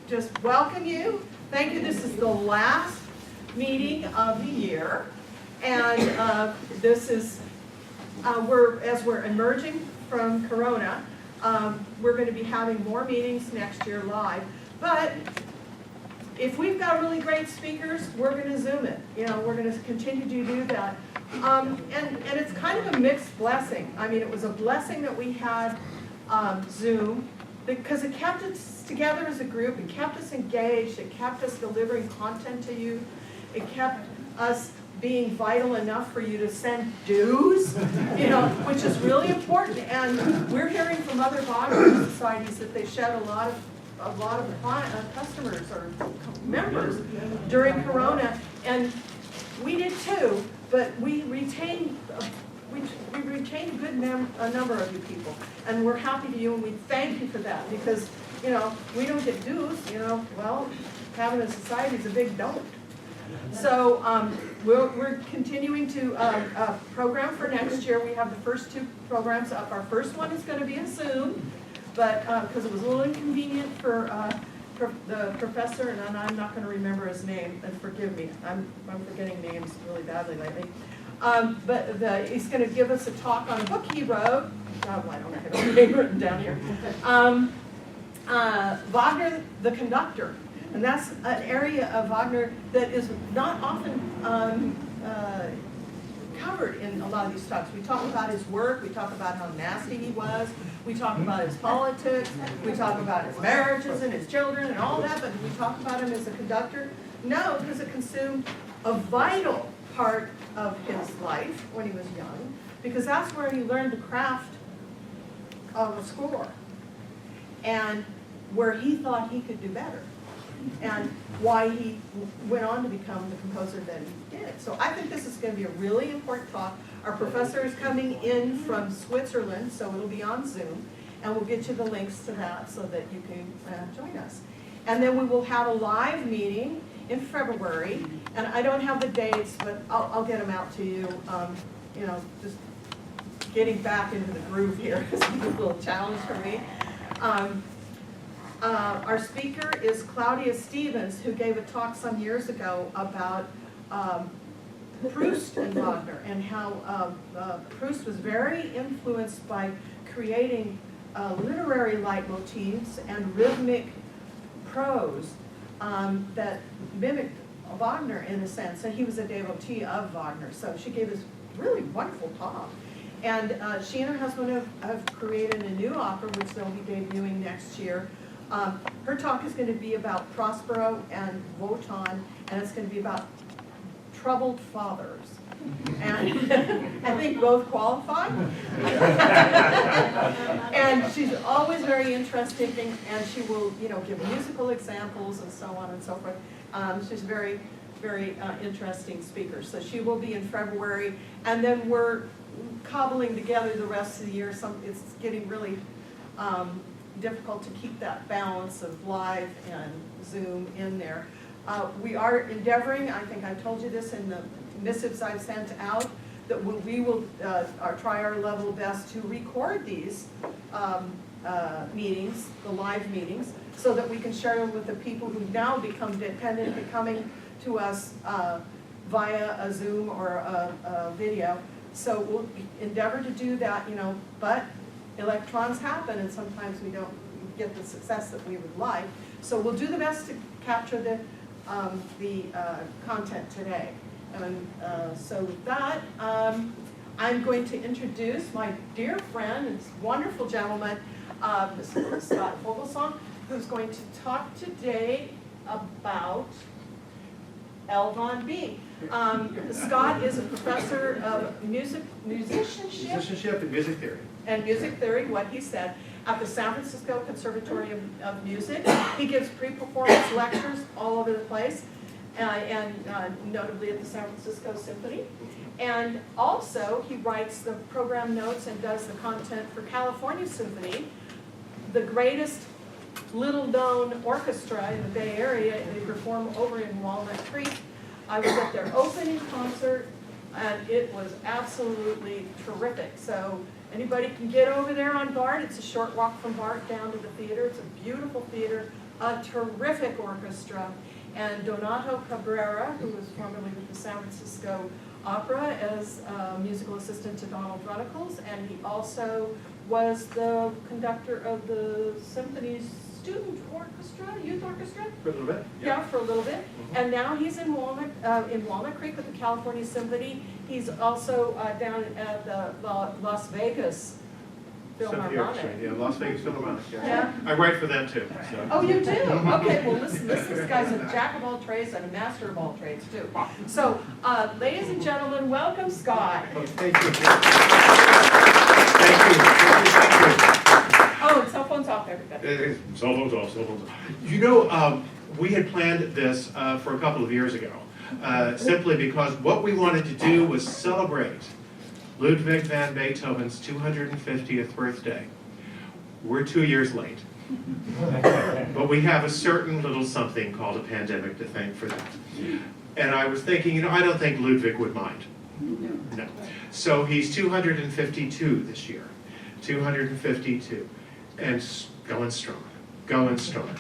just welcome you. Thank you. This is the last meeting of the year, and this is as we're emerging from Corona. We're going to be having more meetings next year live, but if we've got really great speakers, we're going to Zoom it. We're going to continue to do that. And it's kind of a mixed blessing. I mean, it was a blessing that we had Zoom, because it kept us together as a group, it kept us engaged, it kept us delivering content to you, it kept us being vital enough for you to send dues, which is really important. And we're hearing from other Wagner societies that they shed a lot of customers or members during Corona, and we did too. But we retained a good number of you people, and we're happy to you, and we thank you for that, because we don't get dues. Well, having a society is a big don't. So we're continuing to program for next year. We have the first 2 programs up. Our first one is going to be a Zoom, but because it was a little inconvenient for the professor, and I'm not going to remember his name, and forgive me, I'm forgetting names really badly lately. But he's going to give us a talk on a book he wrote. Oh, I don't have his name written down here. Wagner, the Conductor. And that's an area of Wagner that is not often covered in a lot of these talks. We talk about his work, we talk about how nasty he was, we talk about his politics, we talk about his marriages and his children and all that, but we talk about him as a conductor? No, because it consumed a vital part of his life when he was young, because that's where he learned the craft of a score, and where he thought he could do better, and why he went on to become the composer that he did. So I think this is going to be a really important talk. Our professor is coming in from Switzerland, so it'll be on Zoom, and we'll get you the links to that so that you can join us. And then we will have a live meeting in February, and I don't have the dates, but I'll get them out to you. Just getting back into the groove here is a little challenge for me. Our speaker is Claudia Stevens, who gave a talk some years ago about Proust and Wagner, and how Proust was very influenced by creating literary leitmotifs and rhythmic prose that mimicked Wagner in a sense, and he was a devotee of Wagner. So she gave this really wonderful talk. And she and her husband have created a new opera, which they'll be debuting next year. Her talk is going to be about Prospero and Wotan, and it's going to be about troubled fathers. And I think both qualify. And she's always very interesting, and she will, give musical examples and so on and so forth. She's a very, very interesting speaker. So she will be in February, and then we're cobbling together the rest of the year. It's getting really difficult to keep that balance of live and Zoom in there. We are endeavoring, I think I told you this in the missives I've sent out, that we will try our level best to record these meetings, the live meetings, so that we can share them with the people who've now become dependent on coming to us via a Zoom or a video. So we'll endeavor to do that, but electrons happen, and sometimes we don't get the success that we would like. So we'll do the best to capture the content today. And so with that, I'm going to introduce my dear friend and wonderful gentleman, Professor Scott Foglesong, who's going to talk today about LvanB. Scott is a professor of musicianship and music theory. And music theory, what he said, at the San Francisco Conservatory of Music. He gives pre-performance lectures all over the place, and notably at the San Francisco Symphony. And also, he writes the program notes and does the content for California Symphony, the greatest little-known orchestra in the Bay Area. They perform over in Walnut Creek. I was at their opening concert, and it was absolutely terrific. So anybody can get over there on BART. It's a short walk from BART down to the theater. It's a beautiful theater, a terrific orchestra. And Donato Cabrera, who was formerly with the San Francisco Opera as musical assistant to Donald Runnicles, and he also was the conductor of the symphony's student orchestra, youth orchestra? For a little bit? Yeah, for a little bit. And now he's in Walnut Creek with the California Symphony. He's also down at the Las Vegas Philharmonic. Yeah, Las Vegas Philharmonic, yeah. Yeah. I write for them too. So. Oh, you do? Okay, well, listen, this guy's a jack of all trades and a master of all trades, too. So, ladies and gentlemen, welcome Scott. Oh, thank you. Thank you. Oh, and cell phones off, everybody. Cell phones off, cell phones off. You know, we had planned this for a couple of years ago, simply because what we wanted to do was celebrate Ludwig van Beethoven's 250th birthday. We're 2 years late. But we have a certain little something called a pandemic to thank for that. And I was thinking, you know, I don't think Ludwig would mind. No. So he's 252 this year. 252. And going strong. Going strong.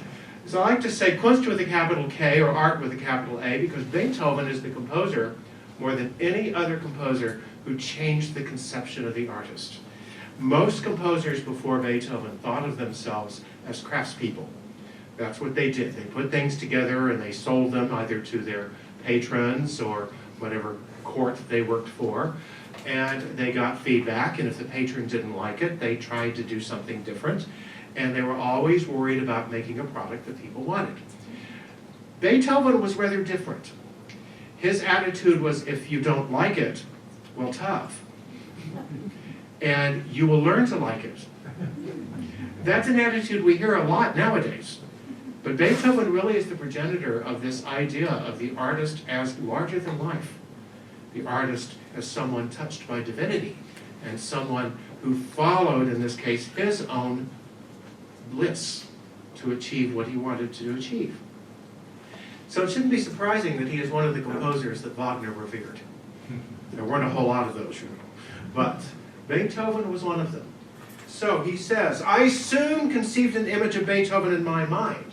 So I like to say Kunst with a capital K or art with a capital A because Beethoven is the composer more than any other composer who changed the conception of the artist. Most composers before Beethoven thought of themselves as craftspeople. That's what they did. They put things together and they sold them either to their patrons or whatever court they worked for, and they got feedback, and if the patron didn't like it, they tried to do something different, and they were always worried about making a product that people wanted. Beethoven was rather different. His attitude was, if you don't like it, well, tough. And you will learn to like it. That's an attitude we hear a lot nowadays. But Beethoven really is the progenitor of this idea of the artist as larger than life. The artist as someone touched by divinity, and someone who followed, in this case, his own bliss to achieve what he wanted to achieve. So it shouldn't be surprising that he is one of the composers that Wagner revered. There weren't a whole lot of those, you know. But Beethoven was one of them. So he says, I soon conceived an image of Beethoven in my mind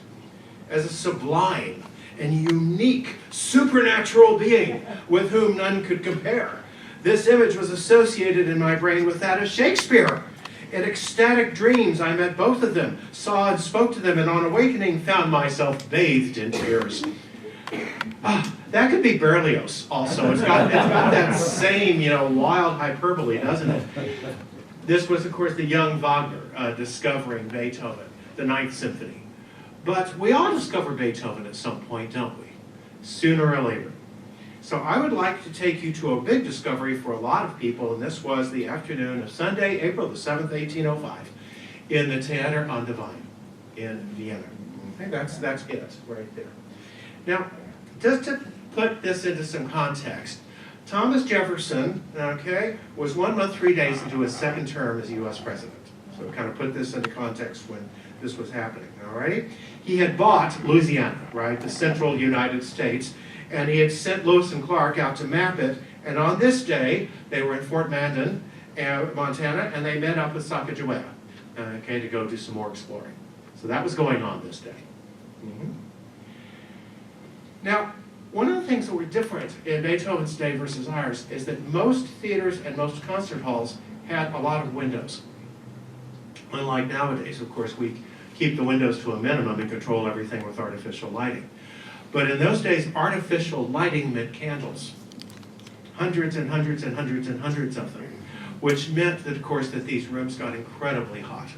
as a sublime and unique supernatural being with whom none could compare. This image was associated in my brain with that of Shakespeare. In ecstatic dreams, I met both of them, saw and spoke to them, and on awakening found myself bathed in tears. That could be Berlioz also. It's got that same, wild hyperbole, doesn't it? This was, of course, the young Wagner discovering Beethoven, the Ninth Symphony. But we all discover Beethoven at some point, don't we? Sooner or later. So I would like to take you to a big discovery for a lot of people, and this was the afternoon of Sunday, April the 7th, 1805, in the Theater an der Wein in Vienna. Okay, that's it right there. Now, just to put this into some context, Thomas Jefferson, was 1 month, 3 days into his second term as U.S. president. So kind of put this into context when this was happening, all right? He had bought Louisiana, right, the central United States, and he had sent Lewis and Clark out to map it, and on this day, they were in Fort Mandan, Montana, and they met up with Sacagawea, to go do some more exploring. So that was going on this day. Mm-hmm. Now, one of the things that were different in Beethoven's day versus ours is that most theaters and most concert halls had a lot of windows. Unlike nowadays, of course, we keep the windows to a minimum and control everything with artificial lighting. But in those days, artificial lighting meant candles. Hundreds and hundreds and hundreds and hundreds of them. Which meant that, of course, that these rooms got incredibly hot.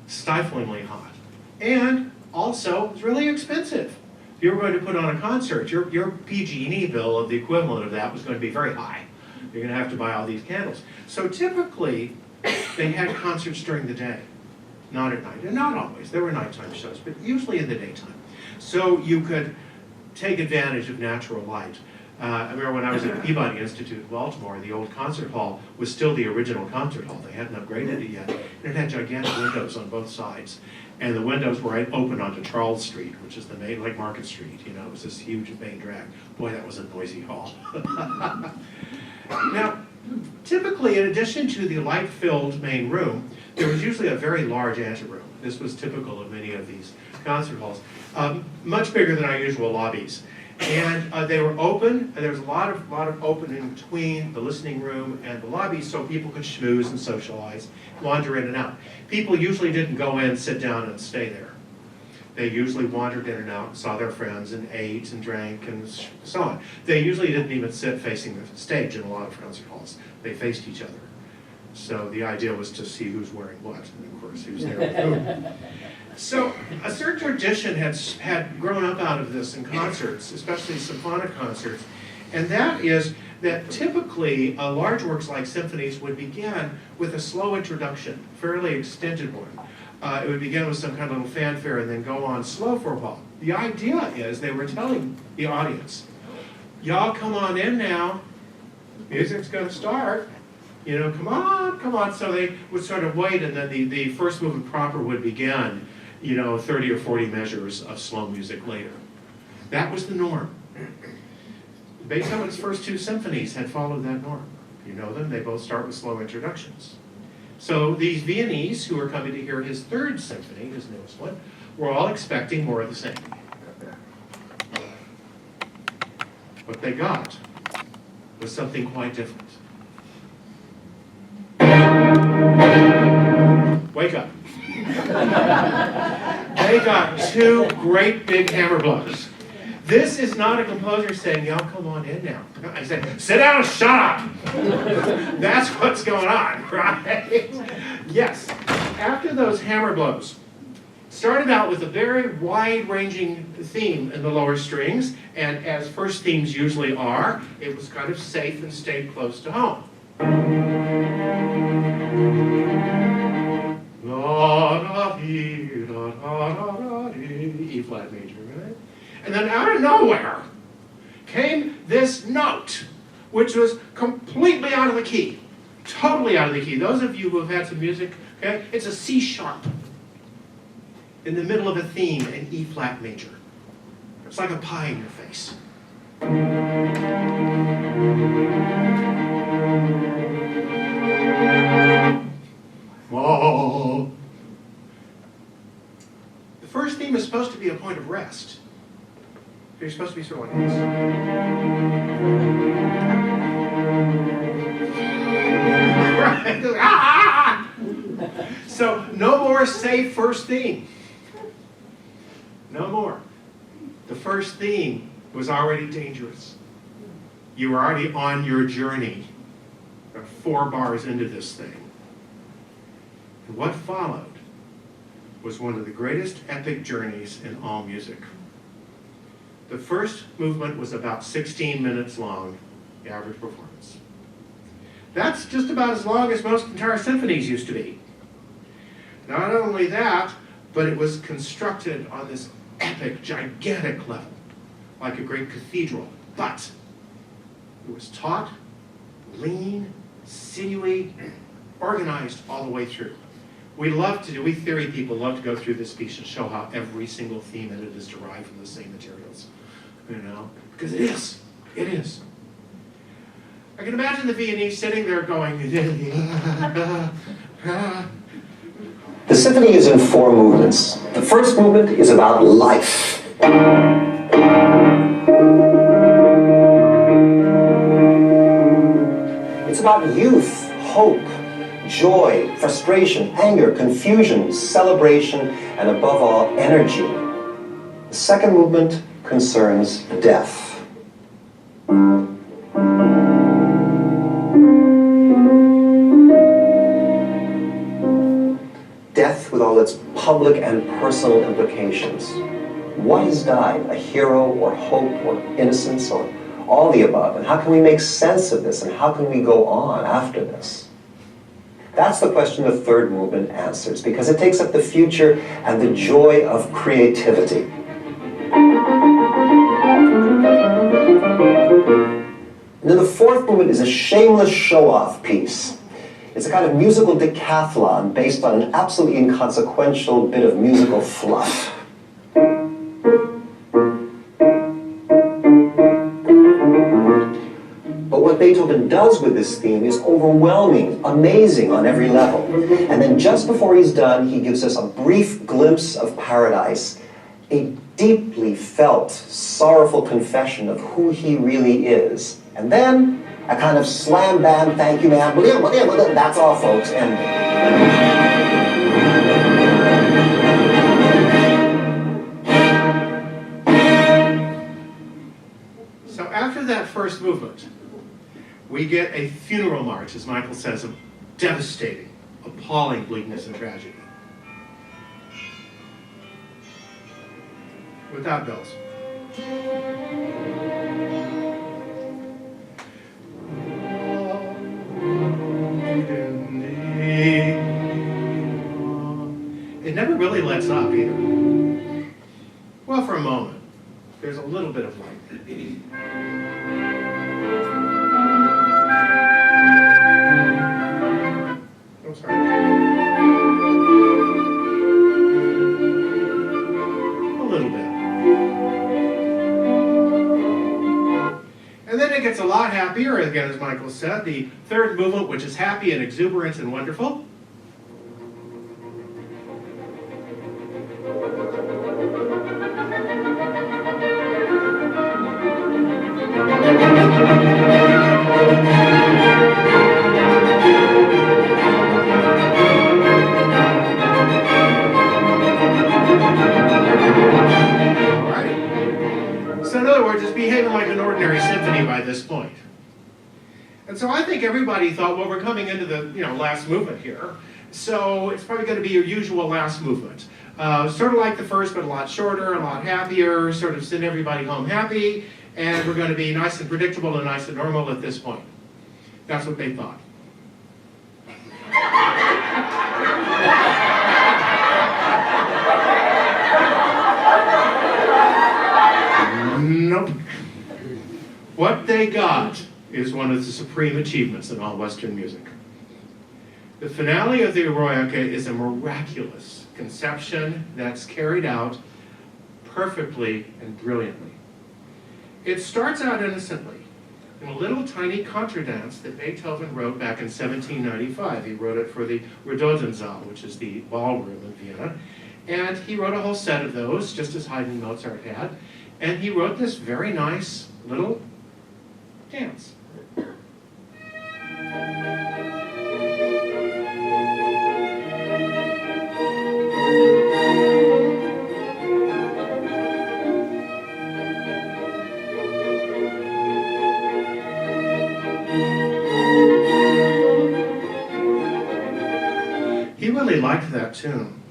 Stiflingly hot. And also, it was really expensive. If you were going to put on a concert, your PG&E bill of the equivalent of that was going to be very high. You're going to have to buy all these candles. So typically, they had concerts during the day, not at night. And not always. There were nighttime shows, but usually in the daytime. So you could take advantage of natural light. I remember when I was at the Peabody Institute in Baltimore, the old concert hall was still the original concert hall. They hadn't upgraded it yet. And it had gigantic windows on both sides. And the windows were right open onto Charles Street, which is the main, like Market Street. It was this huge main drag. Boy, that was a noisy hall. Now, Typically, in addition to the light-filled main room, there was usually a very large anteroom. This was typical of many of these concert halls, much bigger than our usual lobbies. And they were open, and there was a lot of opening between the listening room and the lobby so people could schmooze and socialize, wander in and out. People usually didn't go in, sit down, and stay there. They usually wandered in and out, saw their friends, and ate and drank and so on. They usually didn't even sit facing the stage in a lot of concert halls. They faced each other. So the idea was to see who's wearing what, and of course who's there with whom. So a certain tradition had grown up out of this in concerts, especially symphonic concerts, and that is that typically large works like symphonies would begin with a slow introduction, fairly extended one. It would begin with some kind of little fanfare and then go on slow for a while. The idea is they were telling the audience, y'all come on in now, music's going to start. You know, come on. So they would sort of wait, and then the first movement proper would begin, 30 or 40 measures of slow music later. That was the norm. Beethoven's first two symphonies had followed that norm. You know them, they both start with slow introductions. So these Viennese who were coming to hear his third symphony, his newest one, were all expecting more of the same. What they got was something quite different. Wake up. They got two great big hammer blows. This is not a composer saying, y'all come on in now. I said, sit down and shut up. That's what's going on, right? Yes. After those hammer blows, started out with a very wide-ranging theme in the lower strings, and as first themes usually are, it was kind of safe and stayed close to home. E flat major, right? And then out of nowhere came this note, which was completely out of the key, totally out of the key. Those of you who have had some music, okay, it's a C sharp in the middle of a theme in E flat major. It's like a pie in your face. Whoa. The first theme is supposed to be a point of rest. You're supposed to be sort of like this. Right. Ah! So no more safe first theme. No more. The first theme was already dangerous. You were already on your journey. 4 bars into this thing. And what followed was one of the greatest epic journeys in all music. The first movement was about 16 minutes long, the average performance. That's just about as long as most entire symphonies used to be. Not only that, but it was constructed on this epic, gigantic level, like a great cathedral. But it was taut, lean, sinewy, organized all the way through. We theory people love to go through this piece and show how every single theme in it is derived from the same materials. Because it is. It is. I can imagine the Viennese sitting there going, The symphony is in 4 movements. The first movement is about life. It's about youth, hope, joy, frustration, anger, confusion, celebration, and above all, energy. The second movement concerns death. Death with all its public and personal implications. What has died? A hero, or hope, or innocence, or all the above? And how can we make sense of this? And how can we go on after this? That's the question the third movement answers, because it takes up the future and the joy of creativity. And then the fourth movement is a shameless show-off piece. It's a kind of musical decathlon based on an absolutely inconsequential bit of musical fluff. But what Beethoven Beethoven does with this theme is overwhelming, amazing on every level. And then just before he's done, he gives us a brief glimpse of paradise, a deeply felt, sorrowful confession of who he really is. And then a kind of slam bam, thank you ma'am, that's all folks, ending. So after that first movement, we get a funeral march, as Michael says, of devastating, appalling bleakness and tragedy. Without bells. It never really lets up either. Well, for a moment. There's a little bit of light. Oh, sorry. A little bit. And then it gets a lot happier, again, as Michael said. The third movement, which is happy and exuberant and wonderful. And so I think everybody thought, well, we're coming into the last movement here, so it's probably going to be your usual last movement. Sort of like the first, but a lot shorter, a lot happier, sort of send everybody home happy, and we're going to be nice and predictable and nice and normal at this point. That's what they thought. Nope. What they got is one of the supreme achievements in all Western music. The finale of the Eroica is a miraculous conception that's carried out perfectly and brilliantly. It starts out innocently in a little tiny contradance that Beethoven wrote back in 1795. He wrote it for the Redotensaal, which is the ballroom in Vienna. And he wrote a whole set of those, just as Haydn and Mozart had. And he wrote this very nice little dance. He really liked that tune.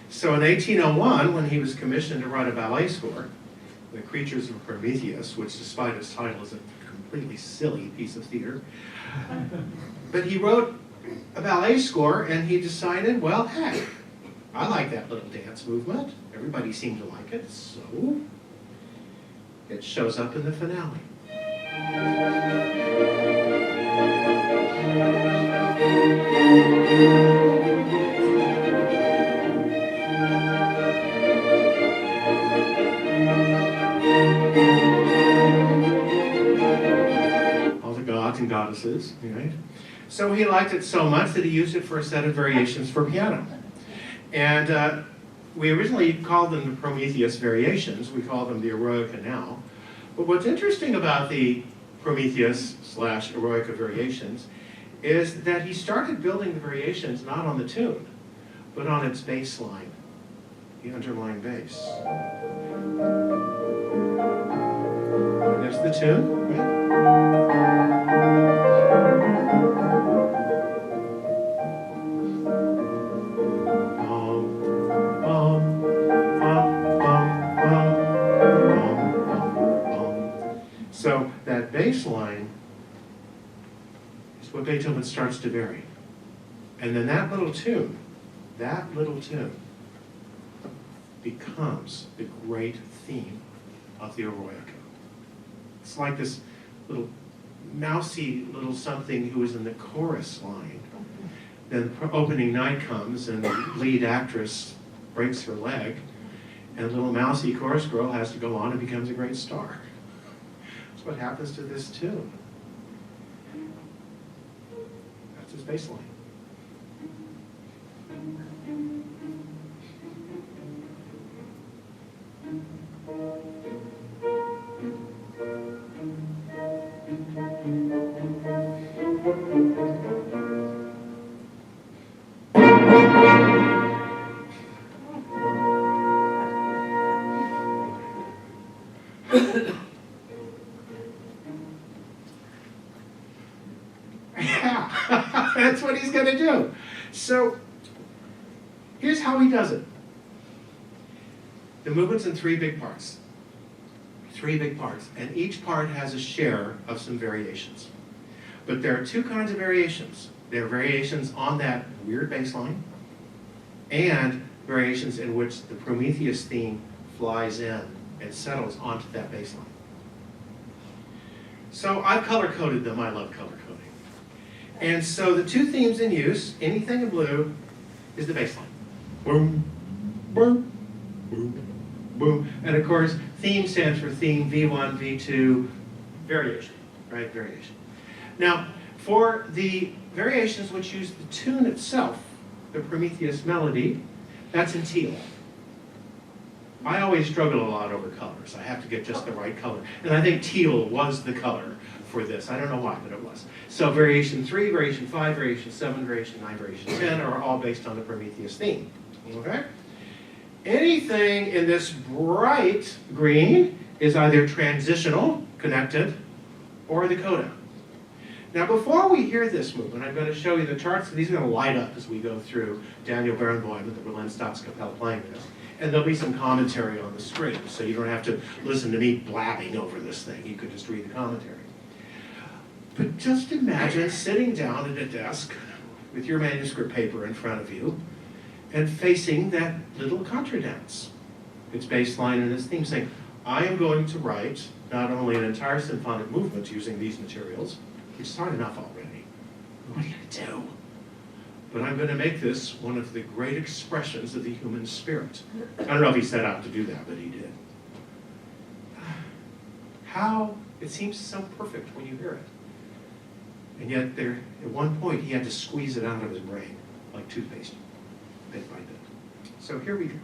So in 1801, when he was commissioned to write a ballet score, The Creatures of Prometheus, which despite its title is a completely silly piece of theater, but he wrote a ballet score and he decided, well, hey, I like that little dance movement. Everybody seemed to like it, so it shows up in the finale. All the gods and goddesses, right? So he liked it so much that he used it for a set of variations for piano. And we originally called them the Prometheus variations. We call them the Eroica now. But what's interesting about the Prometheus/Eroica variations is that he started building the variations not on the tune, but on its bass line, the underlying bass. There's the tune, right? So that bass line is what Beethoven starts to vary. And then that little tune becomes the great theme of the Eroica. It's like this little mousy little something who is in the chorus line. Then the opening night comes and the lead actress breaks her leg and the little mousy chorus girl has to go on and becomes a great star. That's what happens to this tune. bass line. Yeah, that's what he's going to do. So here's how he does it. The movement's in three big parts. Three big parts, and each part has a share of some variations. But there are two kinds of variations. There are variations on that weird bass line, and variations in which the Prometheus theme flies in and settles onto that bass line. So I've color-coded them. I love color coding. And so the two themes in use, anything in blue, is the bass line. Boom, boom, boom, boom. And of course, theme stands for theme, V1, V2, variation, right? Variation. Now, for the variations which use the tune itself, the Prometheus melody, that's in teal. I always struggle a lot over colors. I have to get just the right color. And I think teal was the color for this. I don't know why, but it was. So variation 3, variation 5, variation 7, variation 9, variation 10 are all based on the Prometheus theme. Okay? Anything in this bright green is either transitional, connected, or the coda. Now, before we hear this movement, I'm going to show you the charts. These are going to light up as we go through Daniel Barenboim and the Berlin Staatskapelle playing this. And there'll be some commentary on the screen, so you don't have to listen to me blabbing over this thing. You could just read the commentary. But just imagine sitting down at a desk with your manuscript paper in front of you and facing that little contradance, its bass line and its theme, saying, I am going to write not only an entire symphonic movement using these materials, which is hard enough already. What are you going to do? But I'm going to make this one of the great expressions of the human spirit. I don't know if he set out to do that, but he did. How, it seems so perfect when you hear it. And yet, there, at one point, he had to squeeze it out of his brain, like toothpaste, bit by bit. So here we go.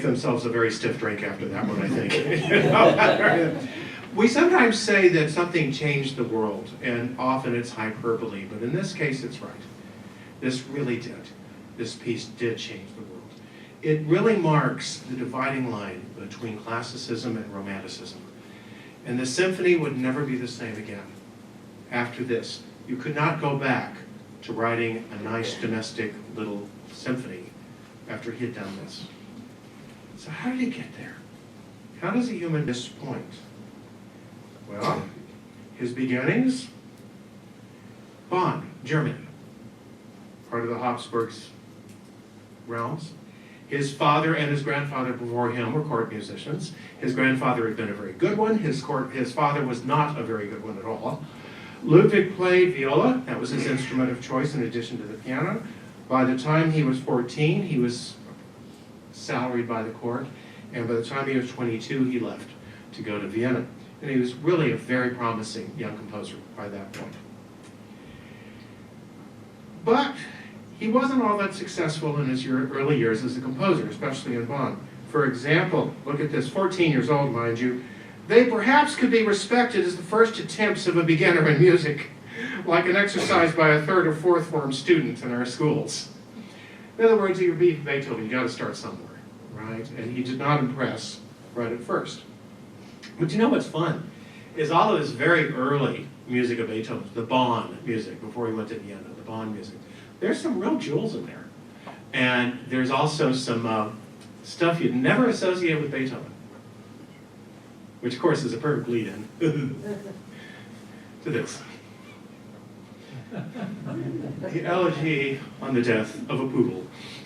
themselves a very stiff drink after that one, I think. We sometimes say that something changed the world, and often it's hyperbole, but in this case it's right. This really did. This piece did change the world. It really marks the dividing line between classicism and romanticism. And the symphony would never be the same again. After this, you could not go back to writing a nice domestic little symphony after he had done this. So how did he get there? How does a human miss this point? Well, his beginnings, Bonn, Germany, part of the Habsburgs' realms. His father and his grandfather before him were court musicians. His grandfather had been a very good one. His father was not a very good one at all. Ludwig played viola. That was his instrument of choice in addition to the piano. By the time he was 14, he was salaried by the court. And by the time he was 22, he left to go to Vienna. And he was really a very promising young composer by that point. But he wasn't all that successful in his early years as a composer, especially in Bonn. For example, look at this, 14 years old, mind you. They perhaps could be respected as the first attempts of a beginner in music, like an exercise by a third or fourth form student in our schools. In other words, you're Beethoven, you got to start somewhere, right? And he did not impress right at first. But you know what's fun? Is all of this very early music of Beethoven, the Bonn music, before he went to Vienna, the Bonn music. There's some real jewels in there. And there's also some stuff you'd never associate with Beethoven, which of course is a perfect lead-in to this. The elegy on the death of a poodle.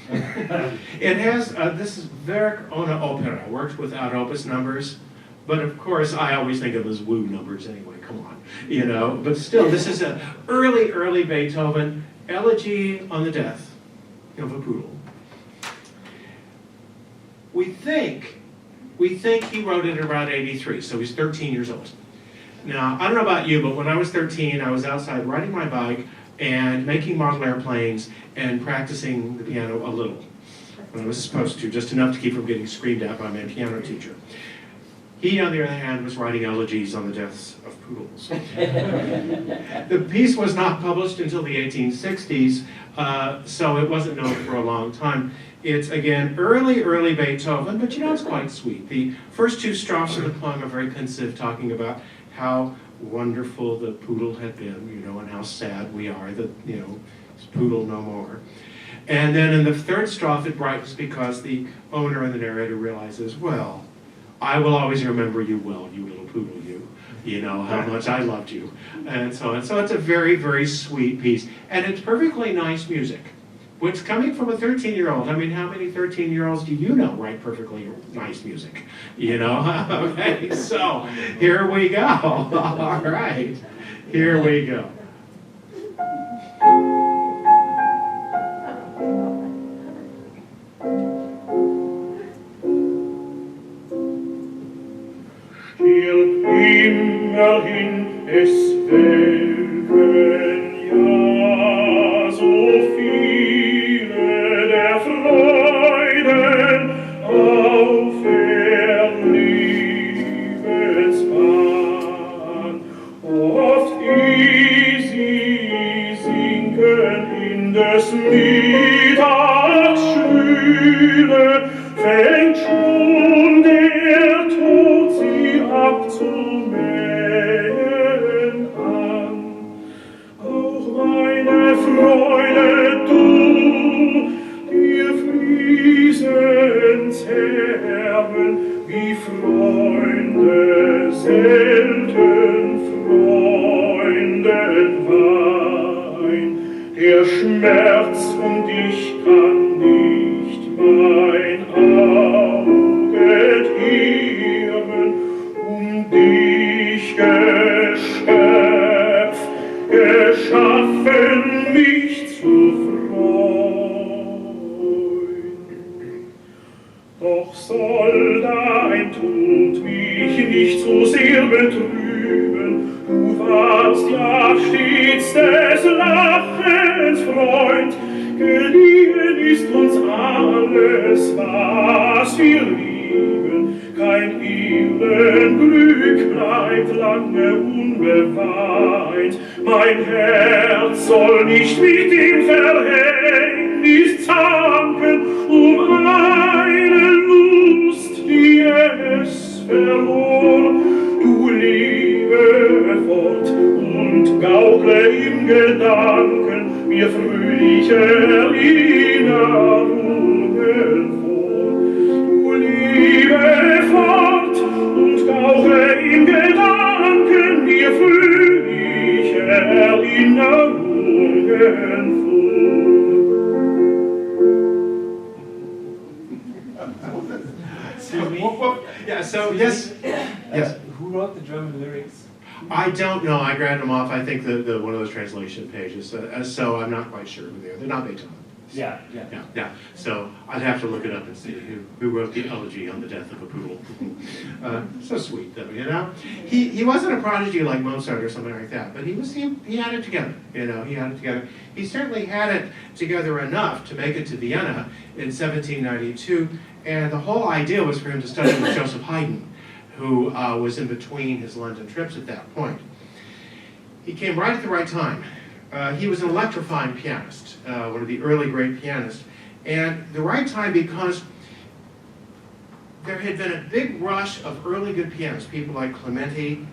It has, this is Werk ohne Opera, worked without opus numbers, but of course I always think of them as woo numbers anyway, come on, you know. But still, this is an early Beethoven elegy on the death of a poodle. We think he wrote it around 83, so he's 13 years old. Now, I don't know about you, but when I was 13, I was outside riding my bike and making model airplanes and practicing the piano a little. When I was supposed to, just enough to keep from getting screamed at by my piano teacher. He, on the other hand, was writing elegies on the deaths of poodles. The piece was not published until the 1860s, so it wasn't known for a long time. It's, again, early Beethoven, but you know, it's quite sweet. The first two strophes of the poem are very pensive, talking about how wonderful the poodle had been, you know, and how sad we are that, you know, it's poodle no more. And then in the third strophe, it brightens because the owner and the narrator realizes, well, I will always remember you well, you little poodle, you know, how much I loved you, and so on. So it's a very sweet piece, and it's perfectly nice music, which coming from a 13-year-old, I mean, how many 13-year-olds do you know write perfectly nice music, you know? Okay, so here we go. All right, here we go. Immerhin es welken ja so viele der Freuden auf Lebensbahn. Oft sie sinken in des Mittags Schwüle, fängt schon der Tod sie abzumähen an. Auch meine Freude, du, dir fließen's Herben, wie Freunde selten Freunden Wein. Der Schmerz dich kann nicht mein Auge tieren, dich geschaffen, mich zu freuen. Doch soll dein Tod mich nicht so sehr betrüben, du warst ja stets des Lachens Freund, geliehen ist uns alles, was wir dein Glück bleibt lange unbeweint. Mein Herz soll nicht mit dem Verhängnis zanken, eine Lust, die es verlor. Du lebe fort und gaukle im Gedanken mir fröhliche Erinnerungen vor. Du lebe fort und gaukle im Gedanken mir fröhliche Erinnerungen vor. Yeah, so yes, yes. Who wrote the German lyrics? I don't know. I grabbed them off. I think the one of those translation pages. So I'm not quite sure who they are. They're not Beethoven. Yeah. Yeah. So I'd have to look it up and see who wrote the elegy on the death of a poodle. So sweet though, you know. He wasn't a prodigy like Mozart or something like that, but he had it together. You know, he had it together. He certainly had it together enough to make it to Vienna in 1792, and the whole idea was for him to study with Joseph Haydn, who was in between his London trips at that point. He came right at the right time. He was an electrifying pianist, one of the early great pianists, and the right time because there had been a big rush of early good pianists, people like Clementi,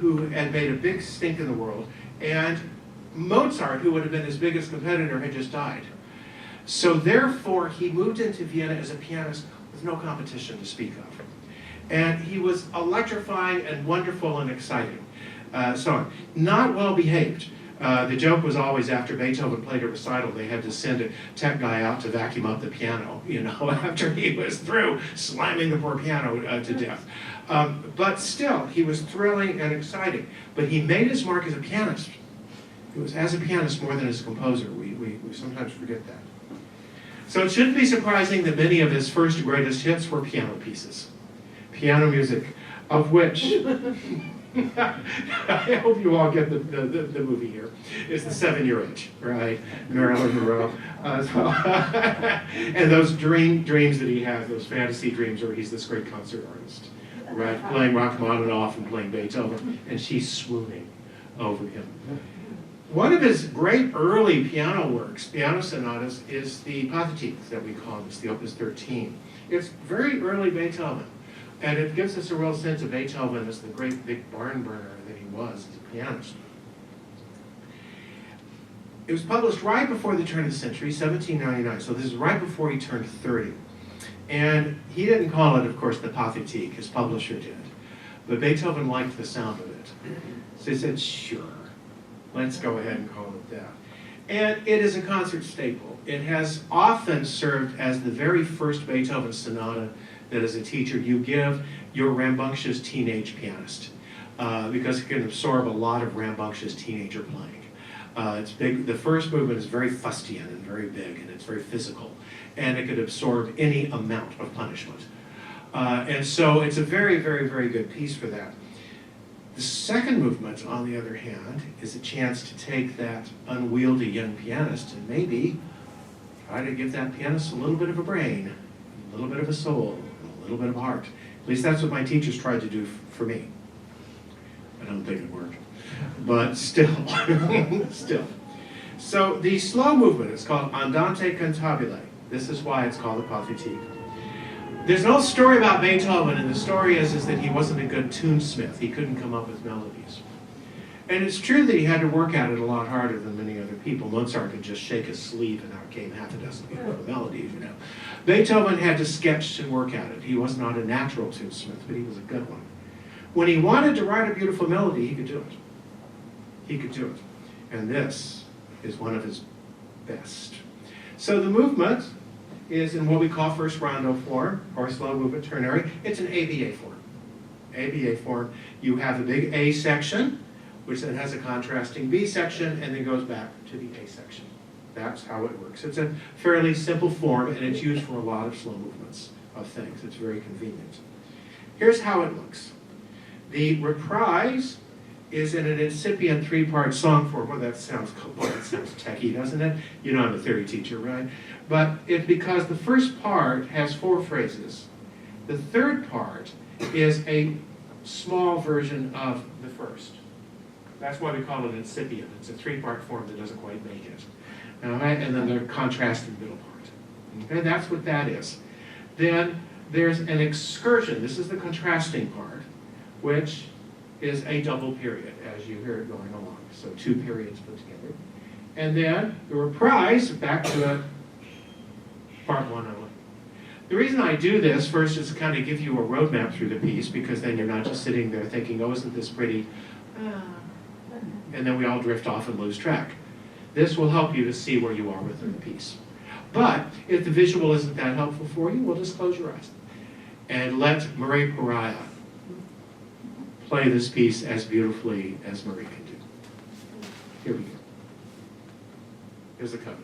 who had made a big stink in the world, and Mozart, who would have been his biggest competitor, had just died. So therefore, he moved into Vienna as a pianist with no competition to speak of. And he was electrifying and wonderful and exciting. Not well behaved. The joke was always after Beethoven played a recital, they had to send a tech guy out to vacuum up the piano, you know, after he was through slamming the poor piano to death. But still, he was thrilling and exciting. But he made his mark as a pianist. He was as a pianist more than as a composer. We sometimes forget that. So it shouldn't be surprising that many of his first greatest hits were piano pieces. Piano music, of which, I hope you all get the movie here. It's The 7-Year Itch, right? Marilyn Monroe. And those dreams that he has, those fantasy dreams where he's this great concert artist, right? Playing Rachmaninoff and playing Beethoven, and she's swooning over him. One of his great early piano works, piano sonatas, is the Pathetique that we call this, the Opus 13. It's very early Beethoven. And it gives us a real sense of Beethoven as the great big barn burner that he was as a pianist. It was published right before the turn of the century, 1799, so this is right before he turned 30. And he didn't call it, of course, the Pathetique, his publisher did. But Beethoven liked the sound of it. So he said, sure, let's go ahead and call it that. And it is a concert staple. It has often served as the very first Beethoven sonata that as a teacher you give your rambunctious teenage pianist, because it can absorb a lot of rambunctious teenager playing. It's big. The first movement is very fustian and very big, and it's very physical, and it could absorb any amount of punishment. And so it's a very, very, very good piece for that. The second movement, on the other hand, is a chance to take that unwieldy young pianist and maybe try to give that pianist a little bit of a brain, a little bit of a soul, a little bit of a heart. At least that's what my teachers tried to do for me. I don't think it worked. But still, still. So the slow movement is called Andante cantabile. This is why it's called the Pathetique. There's an old story about Beethoven, and the story is that he wasn't a good tunesmith. He couldn't come up with melodies. And it's true that he had to work at it a lot harder than many other people. Mozart could just shake his sleeve and out came half a dozen beautiful melodies, you know. Beethoven had to sketch and work at it. He was not a natural tunesmith, but he was a good one. When he wanted to write a beautiful melody, he could do it. He could do it. And this is one of his best. So the movement is in what we call first rondo form, or slow movement ternary. It's an ABA form. ABA form, you have a big A section, which then has a contrasting B section, and then goes back to the A section. That's how it works. It's a fairly simple form, and it's used for a lot of slow movements of things. It's very convenient. Here's how it looks. The reprise is in an incipient three-part song form. Well, that sounds techy, doesn't it? You know I'm a theory teacher, right? But it's because the first part has 4 phrases. The third part is a small version of the first. That's why we call it incipient. It's a three-part form that doesn't quite make it. All right, and then the contrasted middle part. Okay, that's what that is. Then there's an excursion. This is the contrasting part, which is a double period, as you hear it going along. So two periods put together. And then the reprise, back to part one only. The reason I do this first is to kind of give you a roadmap through the piece, because then you're not just sitting there thinking, oh, isn't this pretty? And then we all drift off and lose track. This will help you to see where you are within the piece. But if the visual isn't that helpful for you, we'll just close your eyes and let Marie Pariah play this piece as beautifully as Marie can do. Here we go. Here's the cover.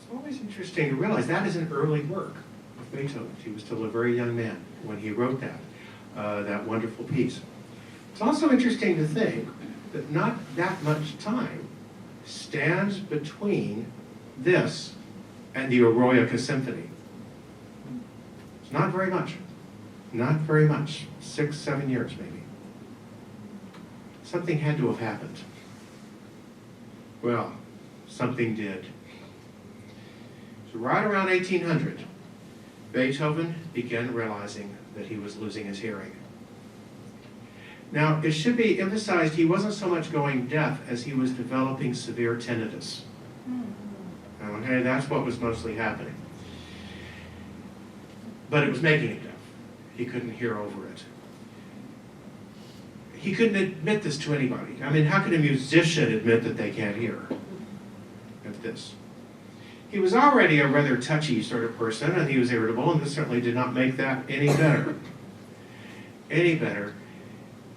It's always interesting to realize that is an early work of Beethoven. He was still a very young man when he wrote that wonderful piece. It's also interesting to think that not that much time stands between this and the Eroica Symphony. It's not very much. Not very much. 6, 7 years maybe. Something had to have happened. Well, something did. So right around 1800, Beethoven began realizing that he was losing his hearing. Now, it should be emphasized he wasn't so much going deaf as he was developing severe tinnitus. Okay, that's what was mostly happening. But it was making him deaf. He couldn't hear over it. He couldn't admit this to anybody. I mean, how can a musician admit that they can't hear at this? He was already a rather touchy sort of person, and he was irritable, and this certainly did not make that any better. Any better.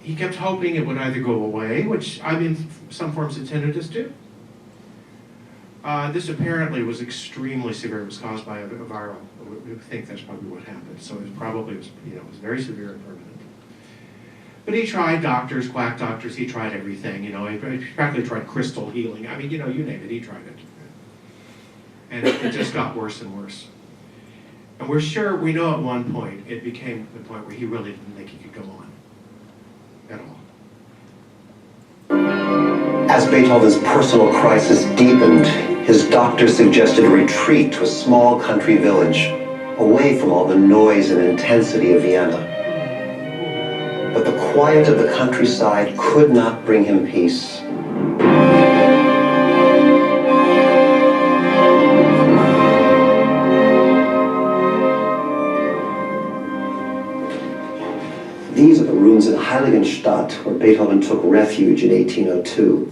He kept hoping it would either go away, which, I mean, some forms of tinnitus do. This apparently was extremely severe. It was caused by a viral. We think that's probably what happened. So it probably was, it was very severe and permanent. But he tried doctors, quack doctors. He tried everything. He practically tried crystal healing. I mean, you name it. He tried it, and it just got worse and worse. And we know at one point it became the point where he really didn't think he could go on at all. As Beethoven's personal crisis deepened, his doctor suggested a retreat to a small country village, away from all the noise and intensity of Vienna. But the quiet of the countryside could not bring him peace. These are the rooms in Heiligenstadt where Beethoven took refuge in 1802.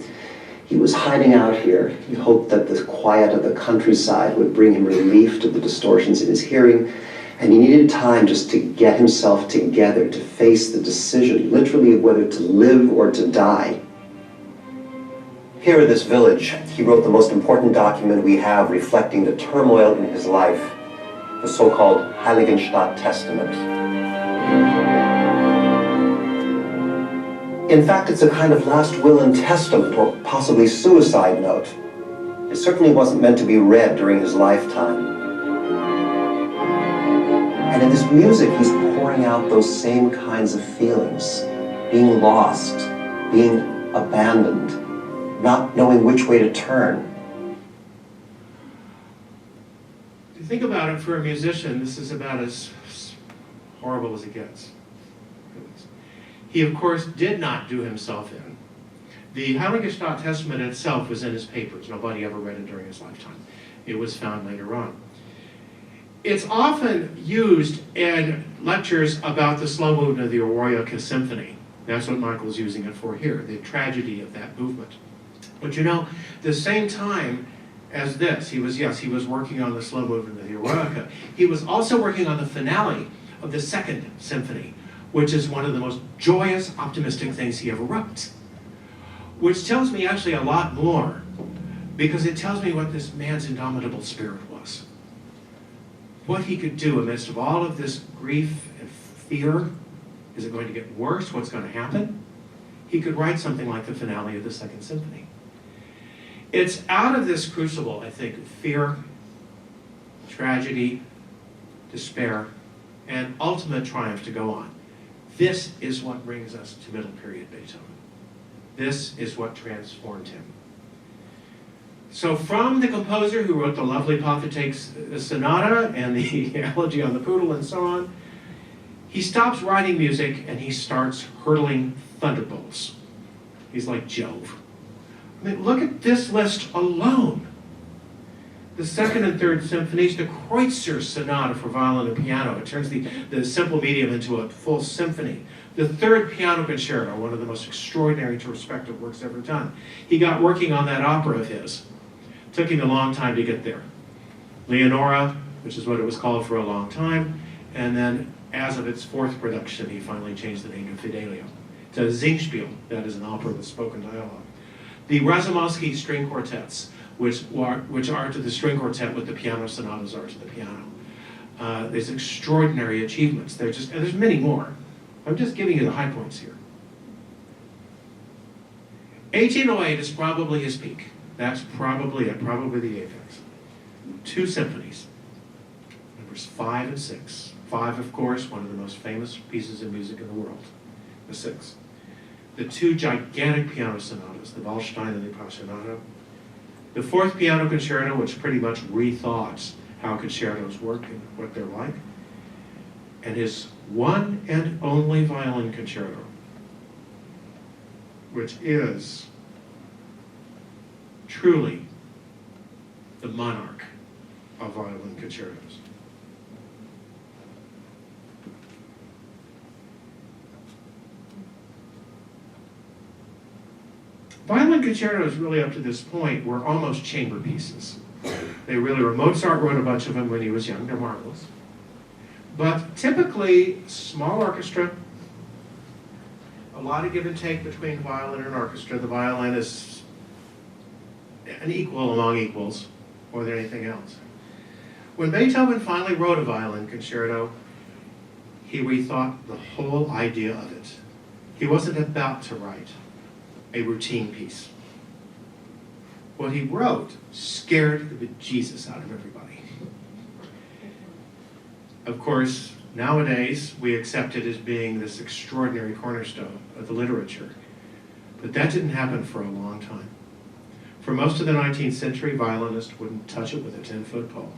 He was hiding out here. He hoped that the quiet of the countryside would bring him relief to the distortions in his hearing, and he needed time just to get himself together, to face the decision, literally, of whether to live or to die. Here in this village, he wrote the most important document we have reflecting the turmoil in his life, the so-called Heiligenstadt Testament. In fact, it's a kind of last will and testament, or possibly suicide note. It certainly wasn't meant to be read during his lifetime. And in this music, he's pouring out those same kinds of feelings. Being lost, being abandoned, not knowing which way to turn. If you think about it, for a musician, this is about as horrible as it gets. He, of course, did not do himself in. The Heiligenstadt Testament itself was in his papers. Nobody ever read it during his lifetime. It was found later on. It's often used in lectures about the slow movement of the Eroica Symphony. That's what Michael's using it for here, the tragedy of that movement. But the same time as this, he was working on the slow movement of the Eroica. He was also working on the finale of the Second Symphony, which is one of the most joyous, optimistic things he ever wrote. Which tells me actually a lot more, because it tells me what this man's indomitable spirit was. What he could do amidst of all of this grief and fear. Is it going to get worse? What's going to happen? He could write something like the finale of the Second Symphony. It's out of this crucible, I think, fear, tragedy, despair, and ultimate triumph to go on. This is what brings us to middle period Beethoven. This is what transformed him. So Fromm, the composer who wrote the lovely Pathetique Sonata and the Elegy on the Poodle and so on, he stops writing music and he starts hurling thunderbolts. He's like Jove. I mean, look at this list alone. The Second and Third Symphonies, the Kreutzer Sonata for violin and piano. It turns the simple medium into a full symphony. The Third Piano Concerto, one of the most extraordinary introspective works ever done. He got working on that opera of his. Took him a long time to get there. Leonora, which is what it was called for a long time, and then as of its fourth production, he finally changed the name to Fidelio. To Singspiel, that is an opera with spoken dialogue. The Razumovsky string quartets, which are to the string quartet what the piano sonatas are to the piano. There's extraordinary achievements. And there's many more. I'm just giving you the high points here. 1808 is probably his peak. That's probably it, probably the apex. 2 symphonies, numbers 5 and 6. 5, of course, one of the most famous pieces of music in the world. The 6. The 2 gigantic piano sonatas, the Waldstein and the Appassionato. The 4th piano concerto, which pretty much rethought how concertos work and what they're like. And his one and only violin concerto, which is truly the monarch of violin concertos. Violin concertos, really up to this point, were almost chamber pieces. They really were. Mozart wrote a bunch of them when he was young. They're marvelous. But typically, small orchestra, a lot of give and take between violin and orchestra. The violin is an equal among equals more than anything else. When Beethoven finally wrote a violin concerto, he rethought the whole idea of it. He wasn't about to write a routine piece. What he wrote scared the bejesus out of everybody. Of course, nowadays, we accept it as being this extraordinary cornerstone of the literature. But that didn't happen for a long time. For most of the 19th century, violinists wouldn't touch it with a 10-foot pole.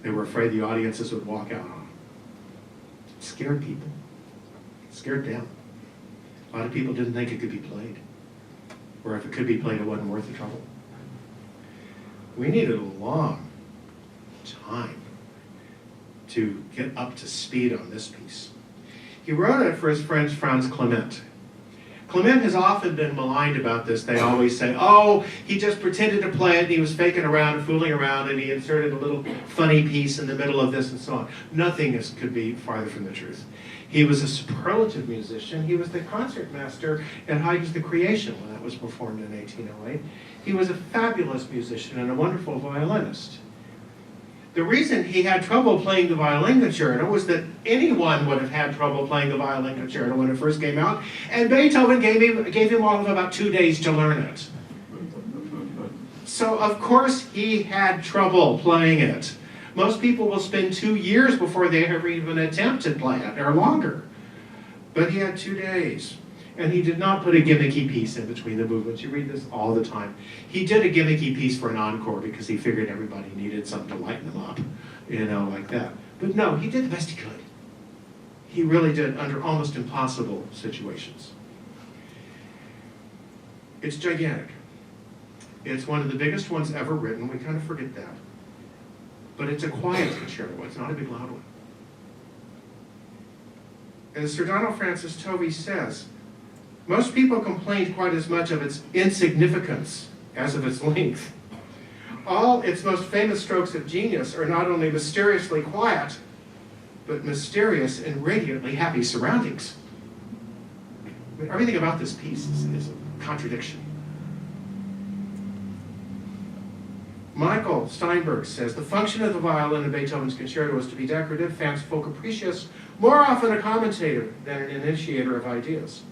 They were afraid the audiences would walk out on it. It scared people. It scared them. A lot of people didn't think it could be played. Or if it could be played, it wasn't worth the trouble. We needed a long time to get up to speed on this piece. He wrote it for his friend Franz Clement. Clement has often been maligned about this. They always say, oh, he just pretended to play it, and he was faking around and fooling around, and he inserted a little funny piece in the middle of this and so on. Nothing could be farther from the truth. He was a superlative musician. He was the concertmaster at Haydn's The Creation when that was performed in 1808. He was a fabulous musician and a wonderful violinist. The reason he had trouble playing the violin concerto was that anyone would have had trouble playing the violin concerto when it first came out, and Beethoven gave him all of about 2 days to learn it. So, of course, he had trouble playing it. Most people will spend 2 years before they ever even attempt to play it, or longer. But he had 2 days. And he did not put a gimmicky piece in between the movements. You read this all the time. He did a gimmicky piece for an encore because he figured everybody needed something to lighten them up, like that. But no, he did the best he could. He really did under almost impossible situations. It's gigantic. It's one of the biggest ones ever written. We kind of forget that. But it's a quiet concerto. It's not a big loud one. As Sir Donald Francis Tovey says, most people complained quite as much of its insignificance as of its length. All its most famous strokes of genius are not only mysteriously quiet, but mysterious and radiantly happy surroundings. I mean, everything about this piece is a contradiction. Michael Steinberg says, the function of the violin in Beethoven's concerto is to be decorative, fanciful, capricious, more often a commentator than an initiator of ideas.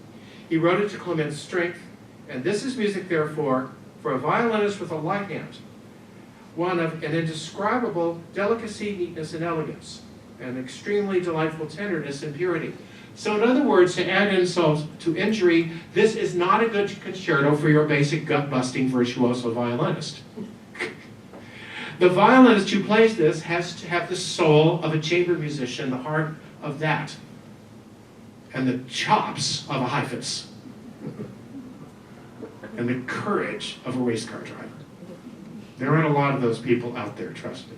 He wrote it to Clement's strength, and this is music, therefore, for a violinist with a light hand, one of an indescribable delicacy, neatness, and elegance, and extremely delightful tenderness and purity. So in other words, to add insult to injury, this is not a good concerto for your basic gut-busting virtuoso violinist. The violinist who plays this has to have the soul of a chamber musician, the heart of that, and the chops of a Heifetz, and the courage of a race car driver. There aren't a lot of those people out there, trust me.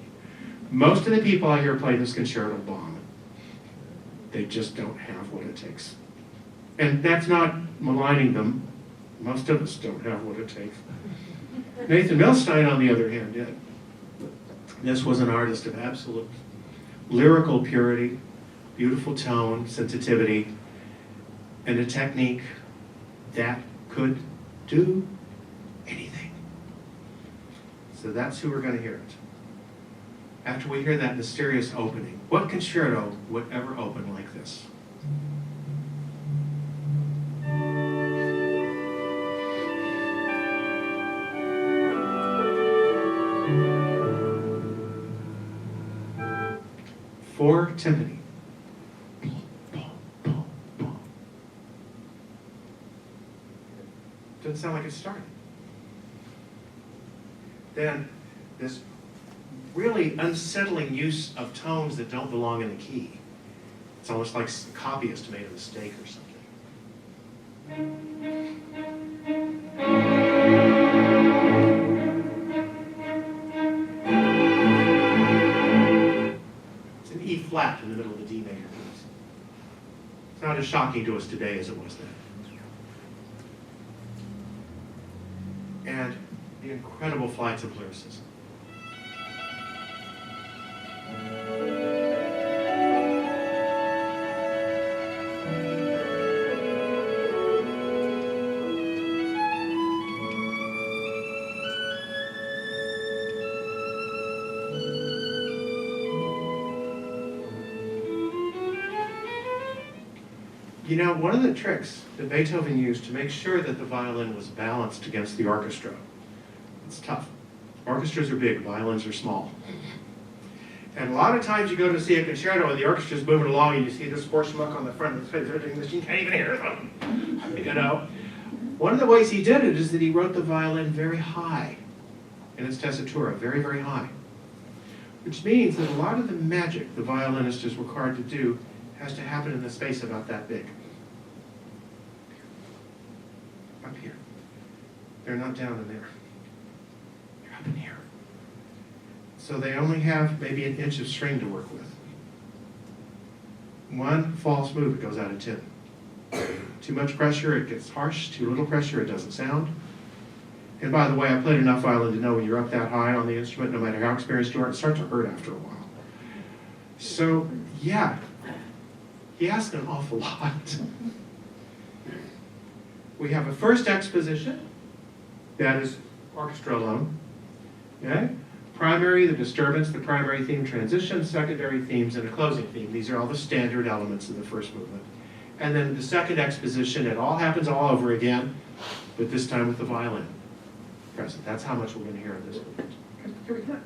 Most of the people I hear play this concerto bomb. They just don't have what it takes. And that's not maligning them. Most of us don't have what it takes. Nathan Milstein, on the other hand, did. This was an artist of absolute lyrical purity, beautiful tone, sensitivity, and a technique that could do anything. So that's who we're going to hear it. After we hear that mysterious opening, what concerto would ever open like this? For timpani. Doesn't sound like it's starting. Then this really unsettling use of tones that don't belong in the key. It's almost like a copyist made a mistake or something. It's an E flat in the middle of the D major piece. It's not as shocking to us today as it was then. And the incredible flights of lyricism. You know, one of the tricks that Beethoven used to make sure that the violin was balanced against the orchestra, it's tough. Orchestras are big, violins are small. And a lot of times you go to see a concerto and the orchestra's moving along and you see this poor schmuck on the front of the stage, you can't even hear them. You know? One of the ways he did it is that he wrote the violin very high in its tessitura, very, very high. Which means that a lot of the magic the violinist is required to do has to happen in the space about that big. Up here. They're not down in there. They're up in here. So they only have maybe an inch of string to work with. One false move, it goes out of tune. Too much pressure, it gets harsh. Too little pressure, it doesn't sound. And by the way, I played enough violin to know when you're up that high on the instrument, no matter how experienced you are, it starts to hurt after a while. So, yeah, he asked an awful lot. We have a first exposition, that is orchestra alone. Okay? Primary, the disturbance, the primary theme transition, secondary themes, and a closing theme. These are all the standard elements of the first movement. And then the second exposition, it all happens all over again, but this time with the violin present. That's how much we're going to hear of this movement. Here we go.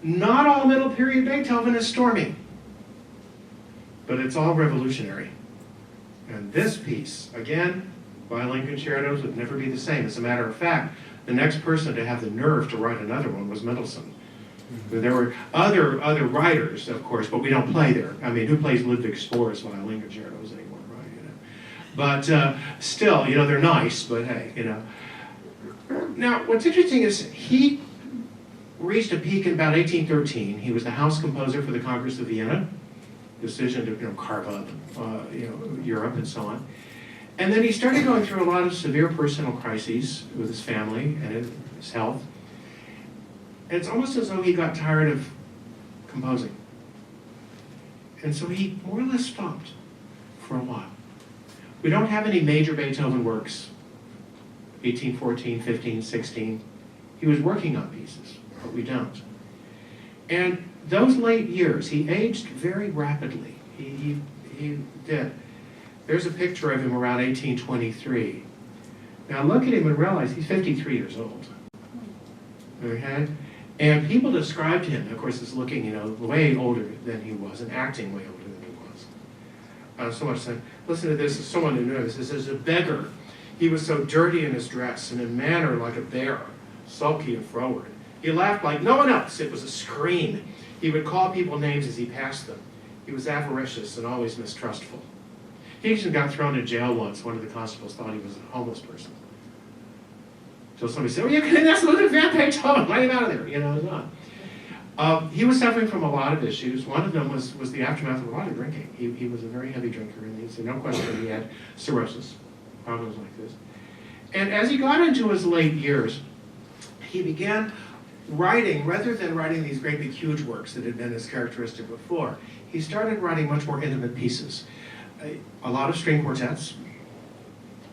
Not all middle period Beethoven is stormy, but it's all revolutionary. And this piece, again, violin concertos would never be the same. As a matter of fact, the next person to have the nerve to write another one was Mendelssohn. There were other writers, of course, but we don't play there. I mean, who plays Ludwig Spohr's violin concertos anymore, right? You know? But still, you know, they're nice, but hey, you know. Now, what's interesting is he reached a peak in about 1813. He was the house composer for the Congress of Vienna, decision to, you know, carve up, you know, Europe and so on. And then he started going through a lot of severe personal crises with his family and his health. And it's almost as though he got tired of composing. And so he more or less stopped for a while. We don't have any major Beethoven works, 1814, 15, 16. He was working on pieces, but we don't. And those late years, he aged very rapidly. He did. There's a picture of him around 1823. Now look at him and realize he's 53 years old. Okay? And people described him, of course, as looking, you know, way older than he was, and acting way older than he was. So much said, listen to this, as someone who knew this, this is a beggar. He was so dirty in his dress, and in manner like a bear, sulky and froward. He laughed like no one else. It was a scream. He would call people names as he passed them. He was avaricious and always mistrustful. He even got thrown in jail once. One of the constables thought he was a homeless person. Until somebody said, "Oh, yeah, that's Ludwig van Beethoven. Let him out of there." You know, not. He was suffering from a lot of issues. One of them was the aftermath of a lot of drinking. He was a very heavy drinker, and there's no question he had cirrhosis, problems like this. And as he got into his late years, he began writing, rather than writing these great big huge works that had been his characteristic before, he started writing much more intimate pieces. A lot of string quartets,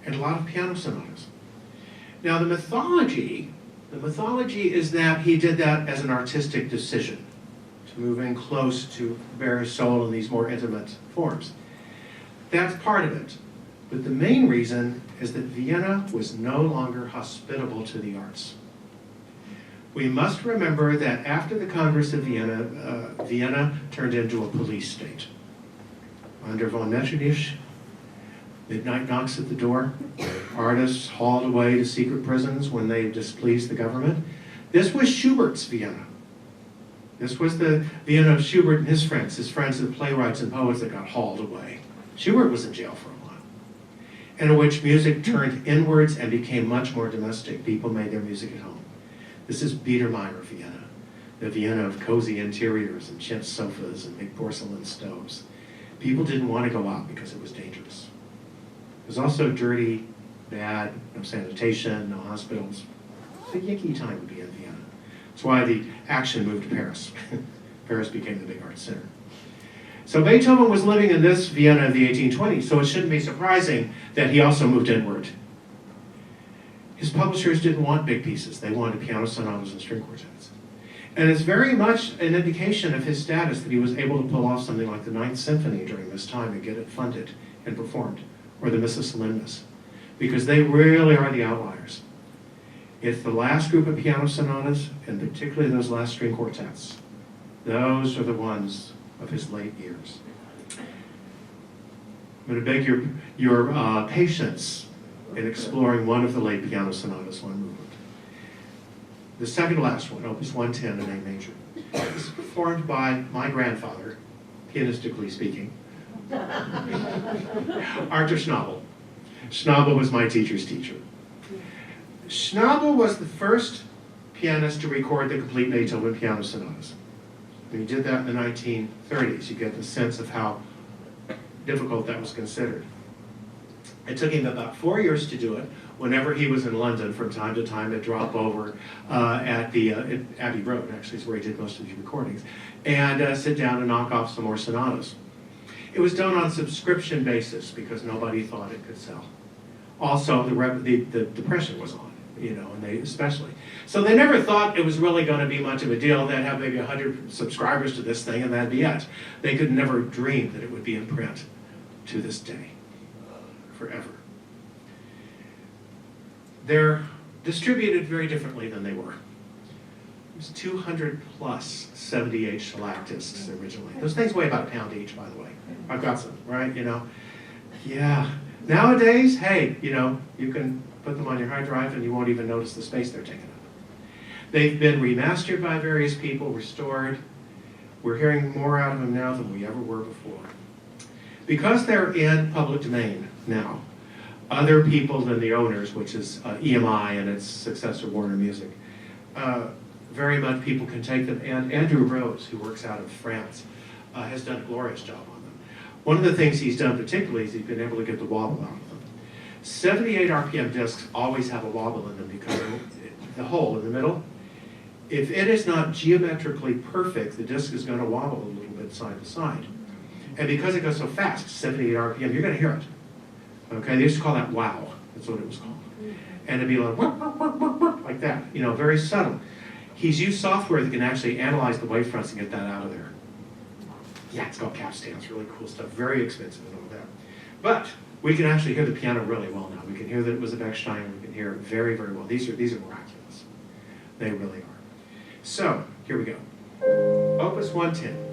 and a lot of piano sonatas. Now the mythology is that he did that as an artistic decision, to move in close to bare his soul in these more intimate forms. That's part of it. But the main reason is that Vienna was no longer hospitable to the arts. We must remember that after the Congress of Vienna, Vienna turned into a police state. Under von Metternich, midnight knocks at the door, artists hauled away to secret prisons when they displeased the government. This was Schubert's Vienna. This was the Vienna of Schubert and his friends the playwrights and poets that got hauled away. Schubert was in jail for a while, and in which music turned inwards and became much more domestic. People made their music at home. This is Biedermeier Vienna, the Vienna of cozy interiors and chintz sofas and big porcelain stoves. People didn't want to go out because it was dangerous. It was also dirty, bad, no sanitation, no hospitals. It's a yicky time to be in Vienna. That's why the action moved to Paris. Paris became the big art center. So Beethoven was living in this Vienna of the 1820s, so it shouldn't be surprising that he also moved inward. His publishers didn't want big pieces. They wanted piano sonatas and string quartets. And it's very much an indication of his status that he was able to pull off something like the Ninth Symphony during this time and get it funded and performed, or the Missa Solemnis, because they really are the outliers. It's the last group of piano sonatas, and particularly those last string quartets. Those are the ones of his late years. I'm going to beg your patience in exploring one of the late piano sonatas, one movement. The second last one, Opus 110 in A major, is performed by my grandfather, pianistically speaking, Arthur Schnabel. Schnabel was my teacher's teacher. Schnabel was the first pianist to record the complete Beethoven piano sonatas. When he did that in the 1930s, you get the sense of how difficult that was considered. It took him about 4 years to do it. Whenever he was in London, from time to time, he'd drop over at Abbey Road, actually, is where he did most of these recordings, and sit down and knock off some more sonatas. It was done on subscription basis because nobody thought it could sell. Also, the Depression was on, you know, and they especially. So they never thought it was really going to be much of a deal. They'd have maybe 100 subscribers to this thing, and that'd be it. They could never dream that it would be in print to this day, forever. They're distributed very differently than they were. was 200 plus 78 shellac discs originally. Those things weigh about a pound each, by the way. I've got some, right? You know, yeah. Nowadays, hey, you know, you can put them on your hard drive and you won't even notice the space they're taking up. They've been remastered by various people, restored. We're hearing more out of them now than we ever were before. Because they're in public domain now, other people than the owners, which is EMI and its successor Warner Music, very much people can take them. And Andrew Rose, who works out of France, has done a glorious job on them. One of the things he's done particularly is he's been able to get the wobble out of them. 78 RPM discs always have a wobble in them because the hole in the middle, if it is not geometrically perfect, the disc is going to wobble a little bit side to side. And because it goes so fast, 78 RPM, you're going to hear it. Okay, they used to call that wow. That's what it was called. And it'd be like, whoop, whoop, whoop, whoop, whoop, like that, you know, very subtle. He's used software that can actually analyze the wavefronts and get that out of there. Yeah, it's called Capstan. It's really cool stuff. Very expensive and all that. But we can actually hear the piano really well now. We can hear that it was a Bechstein. We can hear it very, very well. These are miraculous. They really are. So, here we go. Opus 110.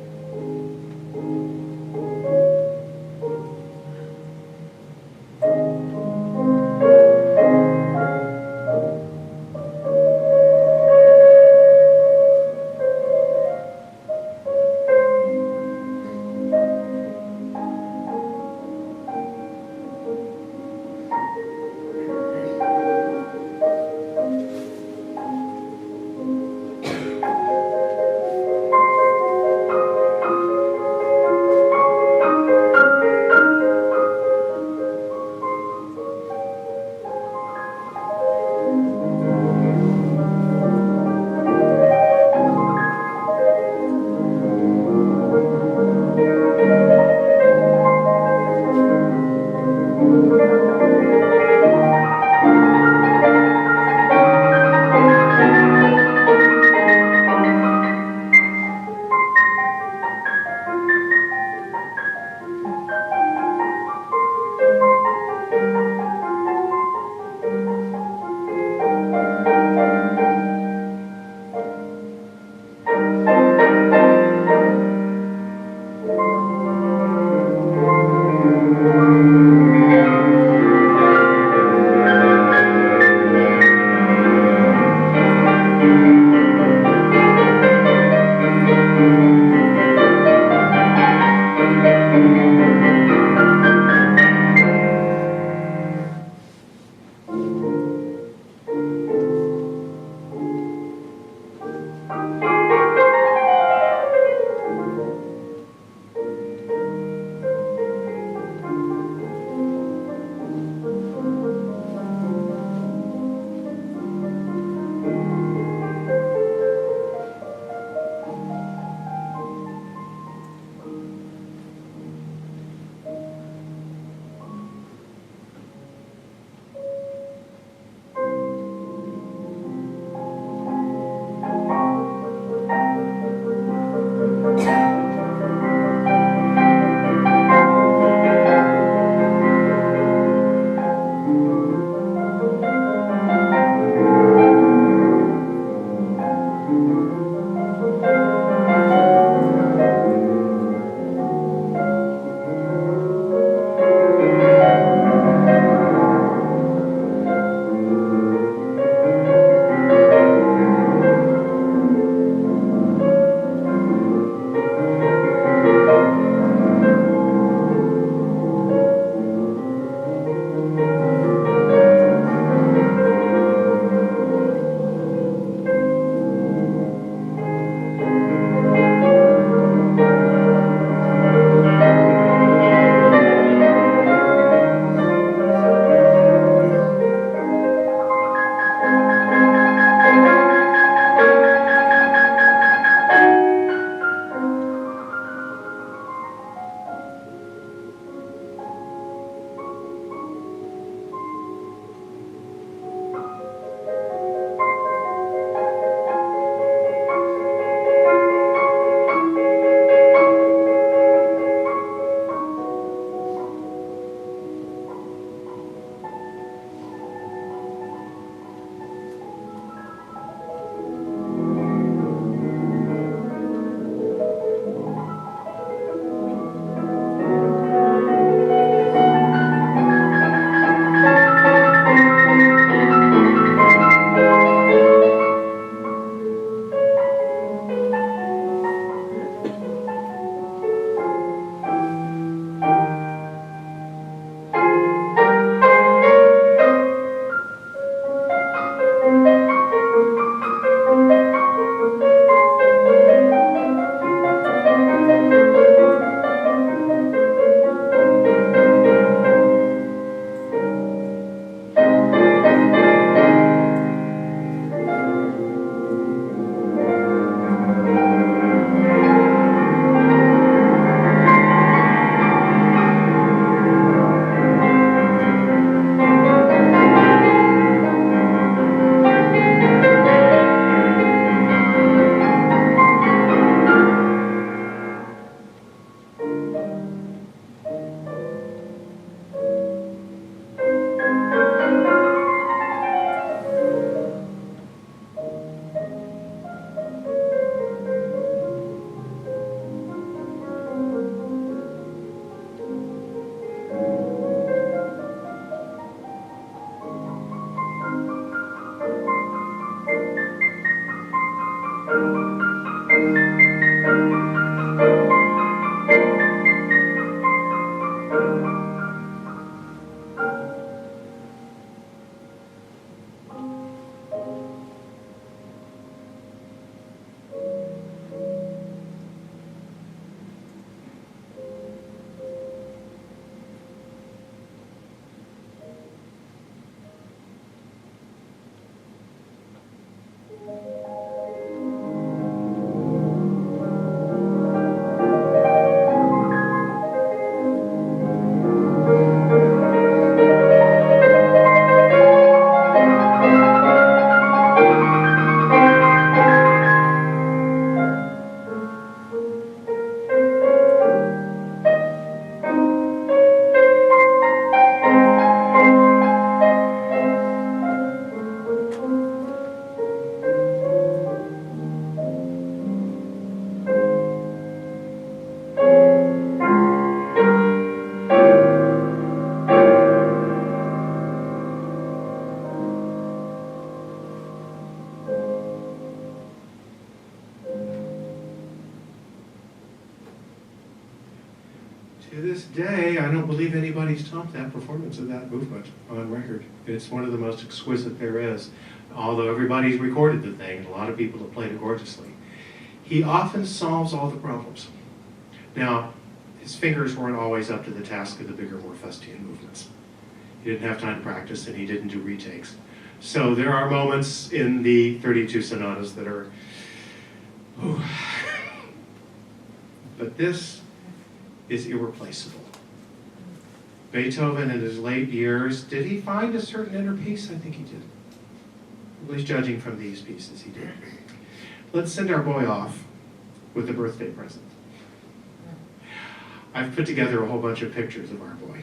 To this day, I don't believe anybody's topped that performance of that movement on record. It's one of the most exquisite there is, although everybody's recorded the thing, and a lot of people have played it gorgeously. He often solves all the problems. Now, his fingers weren't always up to the task of the bigger, more fustian movements. He didn't have time to practice, and he didn't do retakes. So there are moments in the 32 sonatas that are, ooh. But this is irreplaceable. Beethoven in his late years, did he find a certain inner peace? I think he did. At least judging from these pieces, he did. Let's send our boy off with a birthday present. I've put together a whole bunch of pictures of our boy,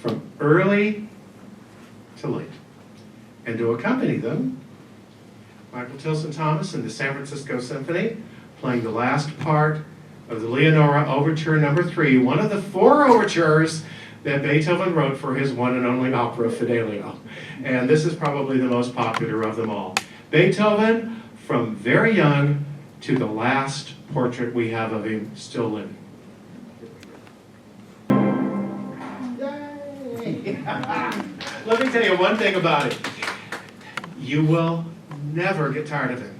from early to late. And to accompany them, Michael Tilson Thomas and the San Francisco Symphony, playing the last part of the Leonora Overture No. 3, one of the 4 overtures that Beethoven wrote for his one and only opera, Fidelio. And this is probably the most popular of them all. Beethoven, from very young to the last portrait we have of him still living. Yay! Let me tell you one thing about it. You will never get tired of him.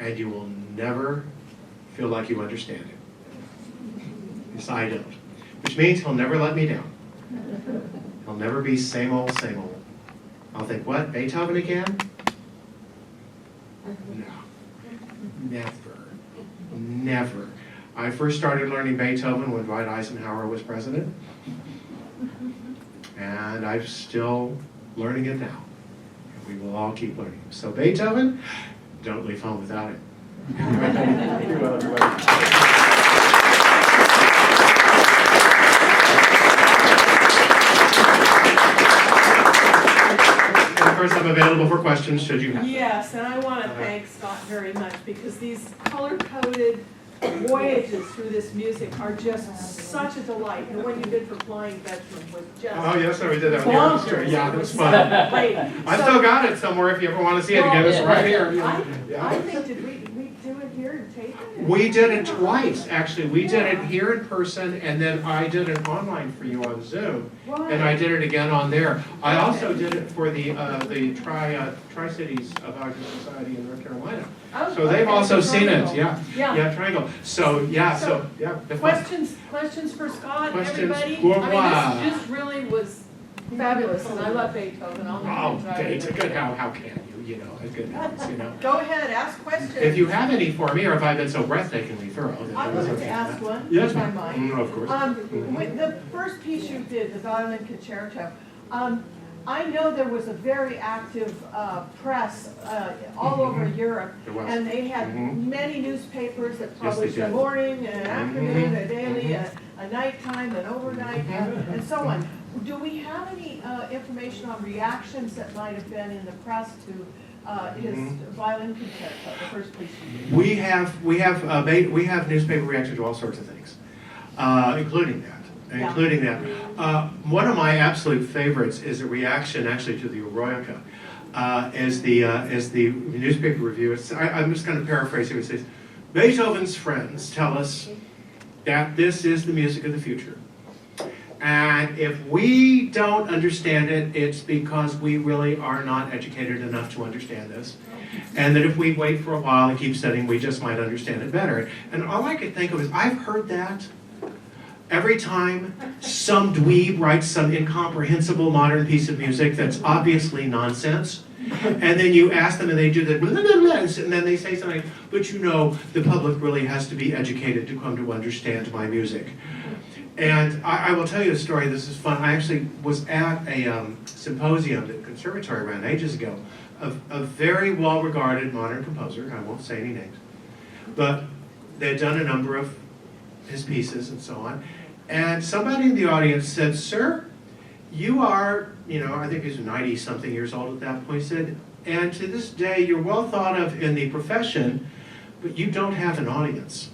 And you will never feel like you understand him. Yes, I don't. Which means he'll never let me down. He'll never be same old, same old. I'll think, what, Beethoven again? No. Never. Never. I first started learning Beethoven when Dwight Eisenhower was president. And I'm still learning it now. And we will all keep learning. So Beethoven, don't leave home without it. Thank you, everybody. Of course, I'm available for questions should you have them. Yes, and I want to thank Scott very much because these color-coded voyages through this music are just such a delight. The one you did for Flying Dutchman was just Oh, yes, sir, we did that one. bonkers. Yeah, that was fun. Great. I still got it somewhere if you ever want to see it again. It's right here. I think, did we do it here and tape it? We did it twice, actually. We did it here in person, and then I did it online for you on Zoom, and I did it again on there. I also did it for the Tri-Cities Wagner Society in North Carolina. So they've also seen it, yeah. Triangle. So, Questions for Scott, Questions everybody? pour I moi. mean, this really was fabulous, and I love Beethoven. Good, how can you? You know, goodness, you know. Go ahead, ask questions. If you have any for me, or if I've been so breathtakingly thorough, then I that's wanted to okay. ask one, Yes, if I ma'am. might. Of course. With the first piece you did, the violin concerto, I know there was a very active press all over Europe, There was. and they had many newspapers that Yes, they published a did. morning, an afternoon, a daily, a nighttime, an overnight, and so on. Do we have any information on reactions that might have been in the press to his violin concerto, the first piece you did? We have newspaper reaction to all sorts of things, including that. One of my absolute favorites is a reaction actually to the Eroica, as the newspaper review. I'm just going to paraphrase here. It says, Beethoven's friends tell us that this is the music of the future. And if we don't understand it, it's because we really are not educated enough to understand this. And that if we wait for a while and keep studying, we just might understand it better. And all I could think of is, I've heard that every time some dweeb writes some incomprehensible modern piece of music that's obviously nonsense. And then you ask them and they do the blah, blah, blah, and then they say something, but you know, the public really has to be educated to come to understand my music. And I will tell you a story, this is fun. I actually was at a symposium that Conservatory ran ages ago of a very well-regarded modern composer, I won't say any names, but they had done a number of his pieces and so on. And somebody in the audience said, sir, you are, I think he was 90-something years old at that point, he said, and to this day you're well thought of in the profession, but you don't have an audience.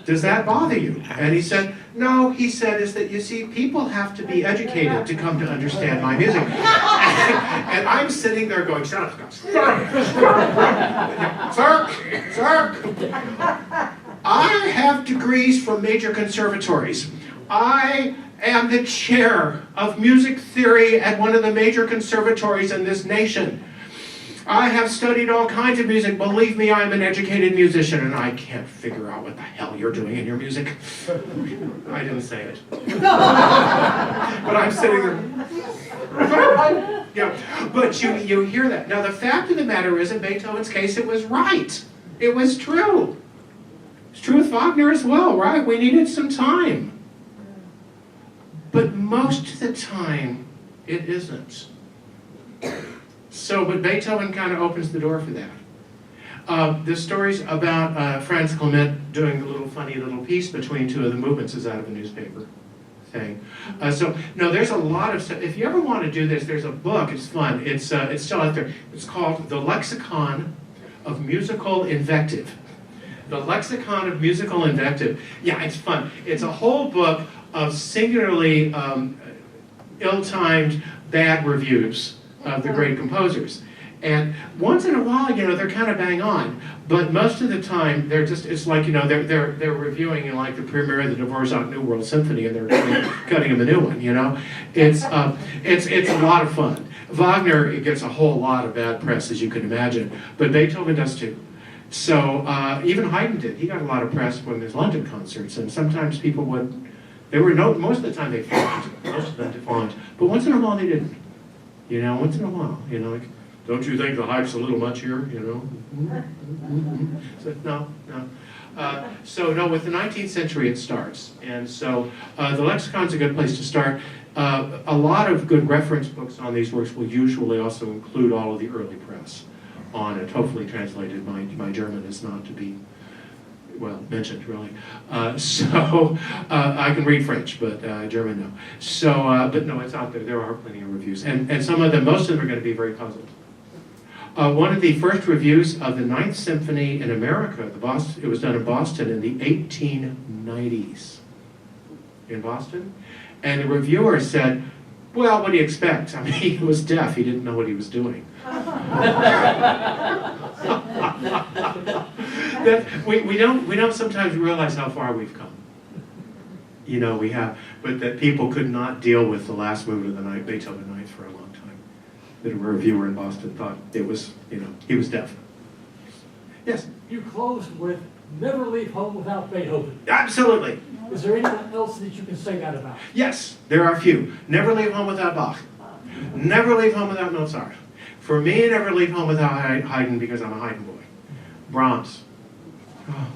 Does that bother you? And he said, no, he said, is that, you see, people have to be educated to come to understand my music. And I'm sitting there going, shut up, Scott. Sir, I have degrees from major conservatories. I am the chair of music theory at one of the major conservatories in this nation. I have studied all kinds of music. Believe me, I'm an educated musician, and I can't figure out what the hell you're doing in your music. I didn't say it. But I'm sitting there. Yeah, but you hear that. Now, the fact of the matter is, in Beethoven's case, it was right. It was true. It's true with Wagner as well, right? We needed some time. But most of the time, it isn't. So, but Beethoven kind of opens the door for that. The stories about Franz Clement doing a little funny little piece between two of the movements is out of a newspaper thing. So, no, there's a lot of stuff. If you ever want to do this, there's a book. It's fun. It's still out there. It's called The Lexicon of Musical Invective. The Lexicon of Musical Invective. Yeah, it's fun. It's a whole book of singularly ill-timed bad reviews of the great composers. And once in a while, they're kind of bang on, but most of the time, they're just, it's like, they're reviewing in like the premiere of the Dvorak New World Symphony, and they're cutting him a new one, It's a lot of fun. Wagner, it gets a whole lot of bad press, as you can imagine, but Beethoven does too. So even Haydn did. He got a lot of press when his London concerts, and sometimes people would, most of the time they fawned, most of them fawned, but once in a while they didn't. Once in a while, like, don't you think the hype's a little much here, So, no. So, no, with the 19th century it starts. And so the lexicon's a good place to start. A lot of good reference books on these works will usually also include all of the early press on it, hopefully translated. My German is not to be, mentioned, really. So I can read French, but German, no. So, but no, it's out there. There are plenty of reviews. And some of them, most of them are going to be very puzzled. One of the first reviews of the Ninth Symphony in America, it was done in Boston in the 1890s. In Boston. And the reviewer said, well, what do you expect? I mean, he was deaf. He didn't know what he was doing. We don't sometimes realize how far we've come. We have, but that people could not deal with the last movement of the Beethoven Ninth for a long time. That a reviewer in Boston thought it was, he was deaf. Yes? You closed with "Never Leave Home Without Beethoven." Absolutely. Is there anyone else that you can say that about? Yes, there are a few. Never leave home without Bach. Never leave home without Mozart. For me, never leave home without Haydn because I'm a Haydn boy. Brahms. Oh.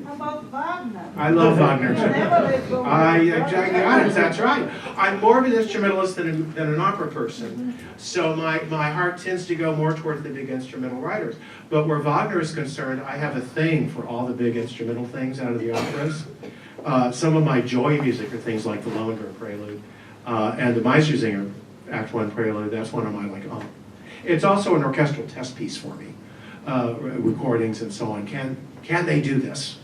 How about Wagner? I love Wagner. Never leave home That's right. I'm more of an instrumentalist than an opera person, so my heart tends to go more towards the big instrumental writers. But where Wagner is concerned, I have a thing for all the big instrumental things out of the operas. Some of my joy music are things like the Lohengrin Prelude and the Meistersinger Act 1 Prelude. That's one of my It's also an orchestral test piece for me. Recordings and so on. Can they do this?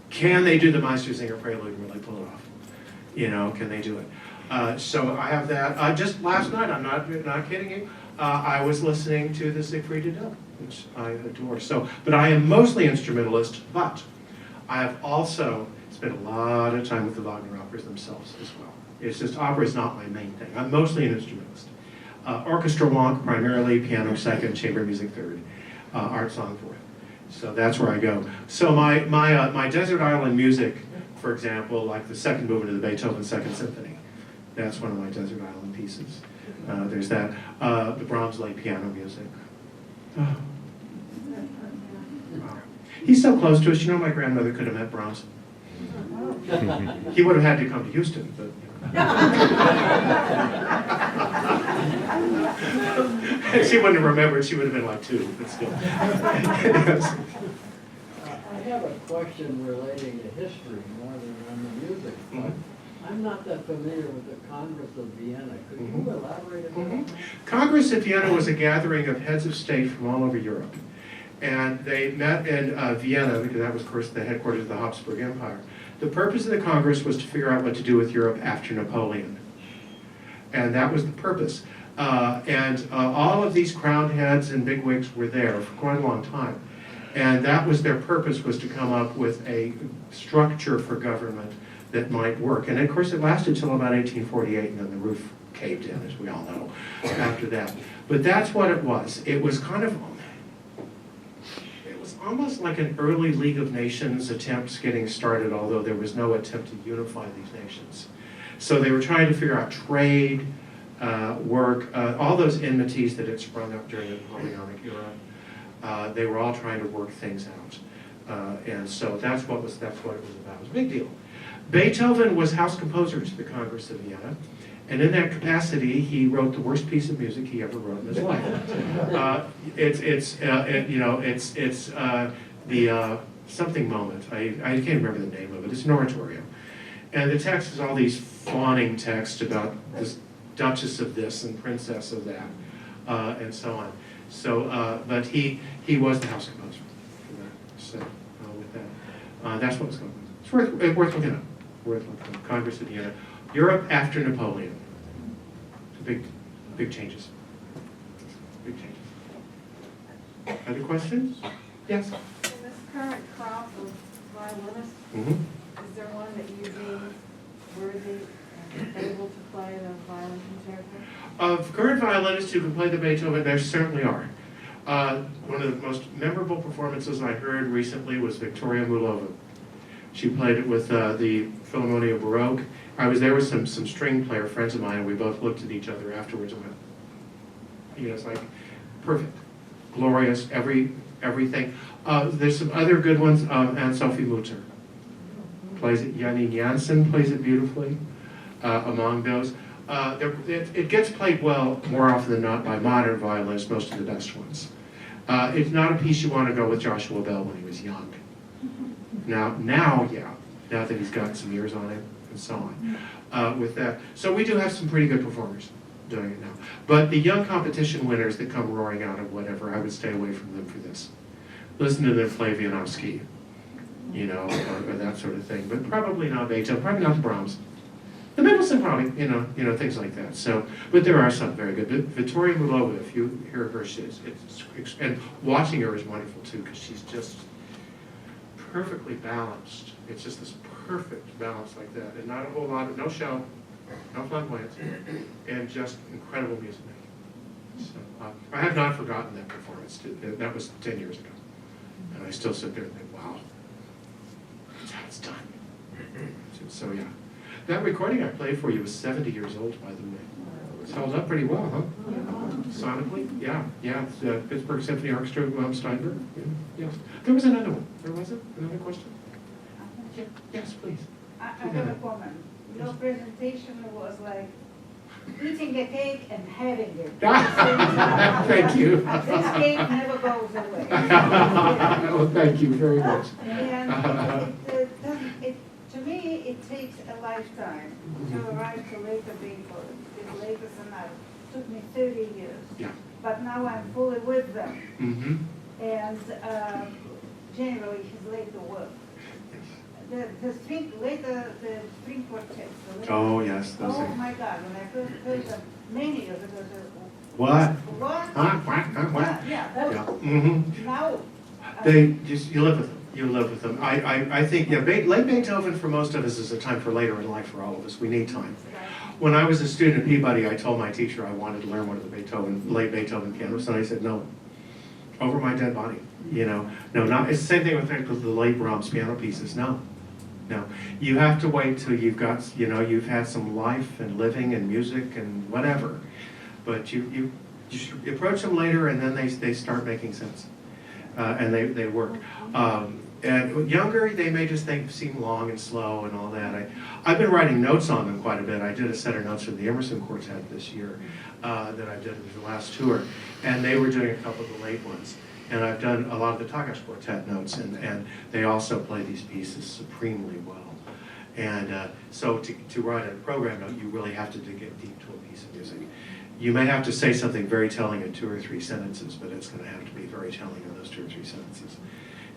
Can they do the Meistersinger Prelude and really pull it off? Can they do it? So I have that. Just last night, I'm not kidding you, I was listening to the Siegfried Adele, which I adore. So, but I am mostly instrumentalist, but I have also spent a lot of time with the Wagner operas themselves as well. It's just opera is not my main thing. I'm mostly an instrumentalist. Orchestra wonk primarily, piano second, chamber music third, art song fourth. So that's where I go. So my desert island music, for example, like the second movement of the Beethoven Second Symphony, that's one of my desert island pieces. There's that. The Brahms late piano music. Oh. Wow. He's so close to us. My grandmother could have met Brahms. He would have had to come to Houston, but. She wouldn't have remembered. She would have been like 2, but still. Yes. I have a question relating to history more than on the music. But I'm not that familiar with the Congress of Vienna. Could you elaborate a bit on that? Congress of Vienna was a gathering of heads of state from all over Europe. And they met in Vienna, because that was, of course, the headquarters of the Habsburg Empire. The purpose of the Congress was to figure out what to do with Europe after Napoleon. And that was the purpose. And all of these crowned heads and bigwigs were there for quite a long time. And that was their purpose, was to come up with a structure for government that might work. And of course, it lasted till about 1848, and then the roof caved in, as we all know, after that. But that's what it was. It was kind of, it was almost like an early League of Nations attempts getting started, although there was no attempt to unify these nations. So they were trying to figure out trade, work, all those enmities that had sprung up during the Napoleonic era. They were all trying to work things out. And so that's what it was about. It was a big deal. Beethoven was house composer to the Congress of Vienna. And in that capacity, he wrote the worst piece of music he ever wrote in his life. It's the something moment. I can't remember the name of it. It's an oratorio, and the text is all these fawning text about this duchess of this and princess of that, and so on. So, but he was the house composer for that. So with that, that's what was going on. It's worth looking up. Worth looking up. Congress of Vienna. Europe after Napoleon. Big changes. Big changes. Other questions? Yes? In this current crop of violinists, Mm-hmm. is there one that you deem worthy and able to play the violin concerto? Of current violinists who can play the Beethoven, there certainly are. One of the most memorable performances I heard recently was Victoria Mulova. She played it with the Philhamonia Baroque. I was there with some string player friends of mine, and we both looked at each other afterwards and went, it's like perfect, glorious, everything. There's some other good ones. Anne-Sophie Mutter plays it. Janine Jansen plays it beautifully. Among those, it gets played well more often than not by modern violinists, most of the best ones. It's not a piece you want to go with Joshua Bell when he was young. Now, yeah, now that he's got some years on him and so on, with that. So we do have some pretty good performers doing it now. But the young competition winners that come roaring out of whatever, I would stay away from them for this. Listen to them play Vianovsky, or that sort of thing. But probably not Beethoven, probably not the Brahms. The Mendelssohn probably, things like that. So, but there are some very good. But Victoria Mulova, if you hear her, and watching her is wonderful too, because she's just perfectly balanced. It's just this perfect balance like that, and not a whole lot of, no show, no flamboyance, and just incredible music making. So I have not forgotten that performance. That was 10 years ago, and I still sit there and think, wow, that's how it's done. So yeah, that recording I played for you was 70 years old, by the way. It's held up pretty well, huh? Sonically, yeah. It's the Pittsburgh Symphony Orchestra, Steinberg. Yeah, yes. There was another one. There wasn't another question. Yeah. Yes, please. I have a comment. Your presentation was like eating a cake and having it. Thank you. This cake never goes away. Well, thank you very much. And to me, it takes a lifetime to arrive to later Beethoven. His latest sonata took me 30 years. Yeah. But now I'm fully with them. Mm-hmm. And generally his later work. The string quartets. Oh, yes. Those Oh are... my God, when I first heard them many years ago, I said, What? what? What? Yeah, that Yeah. was, Mm-hmm. now. You live with them. You live with them. I think, late Beethoven for most of us is a time for later in life for all of us. We need time. When I was a student at Peabody, I told my teacher I wanted to learn one of the late Beethoven pianos, and I said, no, over my dead body. No, not. It's the same thing with the late Brahms piano pieces. No. You have to wait till you've got, you've had some life and living and music and whatever. But you approach them later, and then they start making sense, and they work. And younger, they may just seem long and slow and all that. I've been writing notes on them quite a bit. I did a set of notes for the Emerson Quartet this year that I did in the last tour, and they were doing a couple of the late ones. And I've done a lot of the Tagas Quartet notes, and they also play these pieces supremely well. And so to write a program note, you really have to get deep to a piece of music. You may have to say something very telling in 2 or 3 sentences, but it's going to have to be very telling in those 2 or 3 sentences.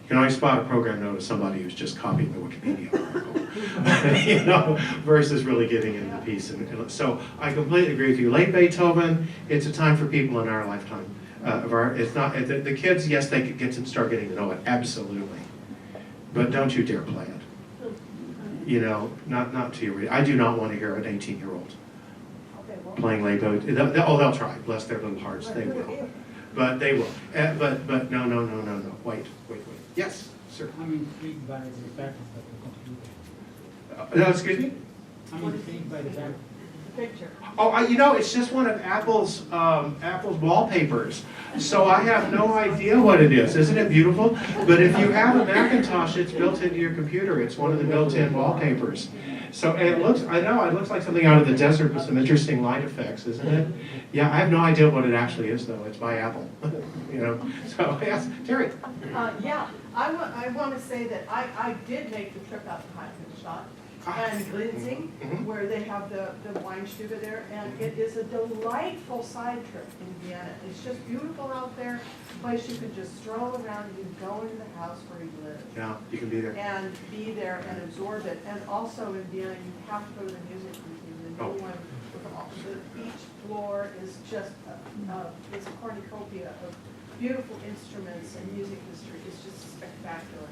You can always spot a program note as somebody who's just copying the Wikipedia article, versus really getting into the piece. And so I completely agree with you. Late Beethoven, it's a time for people in our lifetime. of our, it's not, the kids, yes, they could start getting to know it, absolutely. But don't you dare play it. You know, not to your, I do not want to hear an 18-year-old playing Lebo. They'll try, bless their little hearts, they will. But they will. But no, wait. Yes, sir. I'm intrigued by the background of the computer. No, excuse me? I'm intrigued by the background. Picture. Oh, you know, it's just one of Apple's wallpapers. So I have no idea what it is. Isn't it beautiful? But if you have a Macintosh, it's built into your computer. It's one of the built-in wallpapers. So it looks, I know, it looks like something out of the desert with some interesting light effects, isn't it? Yeah, I have no idea what it actually is, though. It's by Apple. You know. So yes, Terry. Yeah, I want to say that I did make the trip out to Heisenstadt and Linzing, where they have the Weinstube there, and it is a delightful side trip in Vienna. It's just beautiful out there, a place you can just stroll around, you can go into the house where he lives. Yeah, you can be there. And be there and absorb it. And also in Vienna, you have to go to the music museum, the new one, with all, each floor is just, it's a cornucopia of beautiful instruments and music history. It's just spectacular.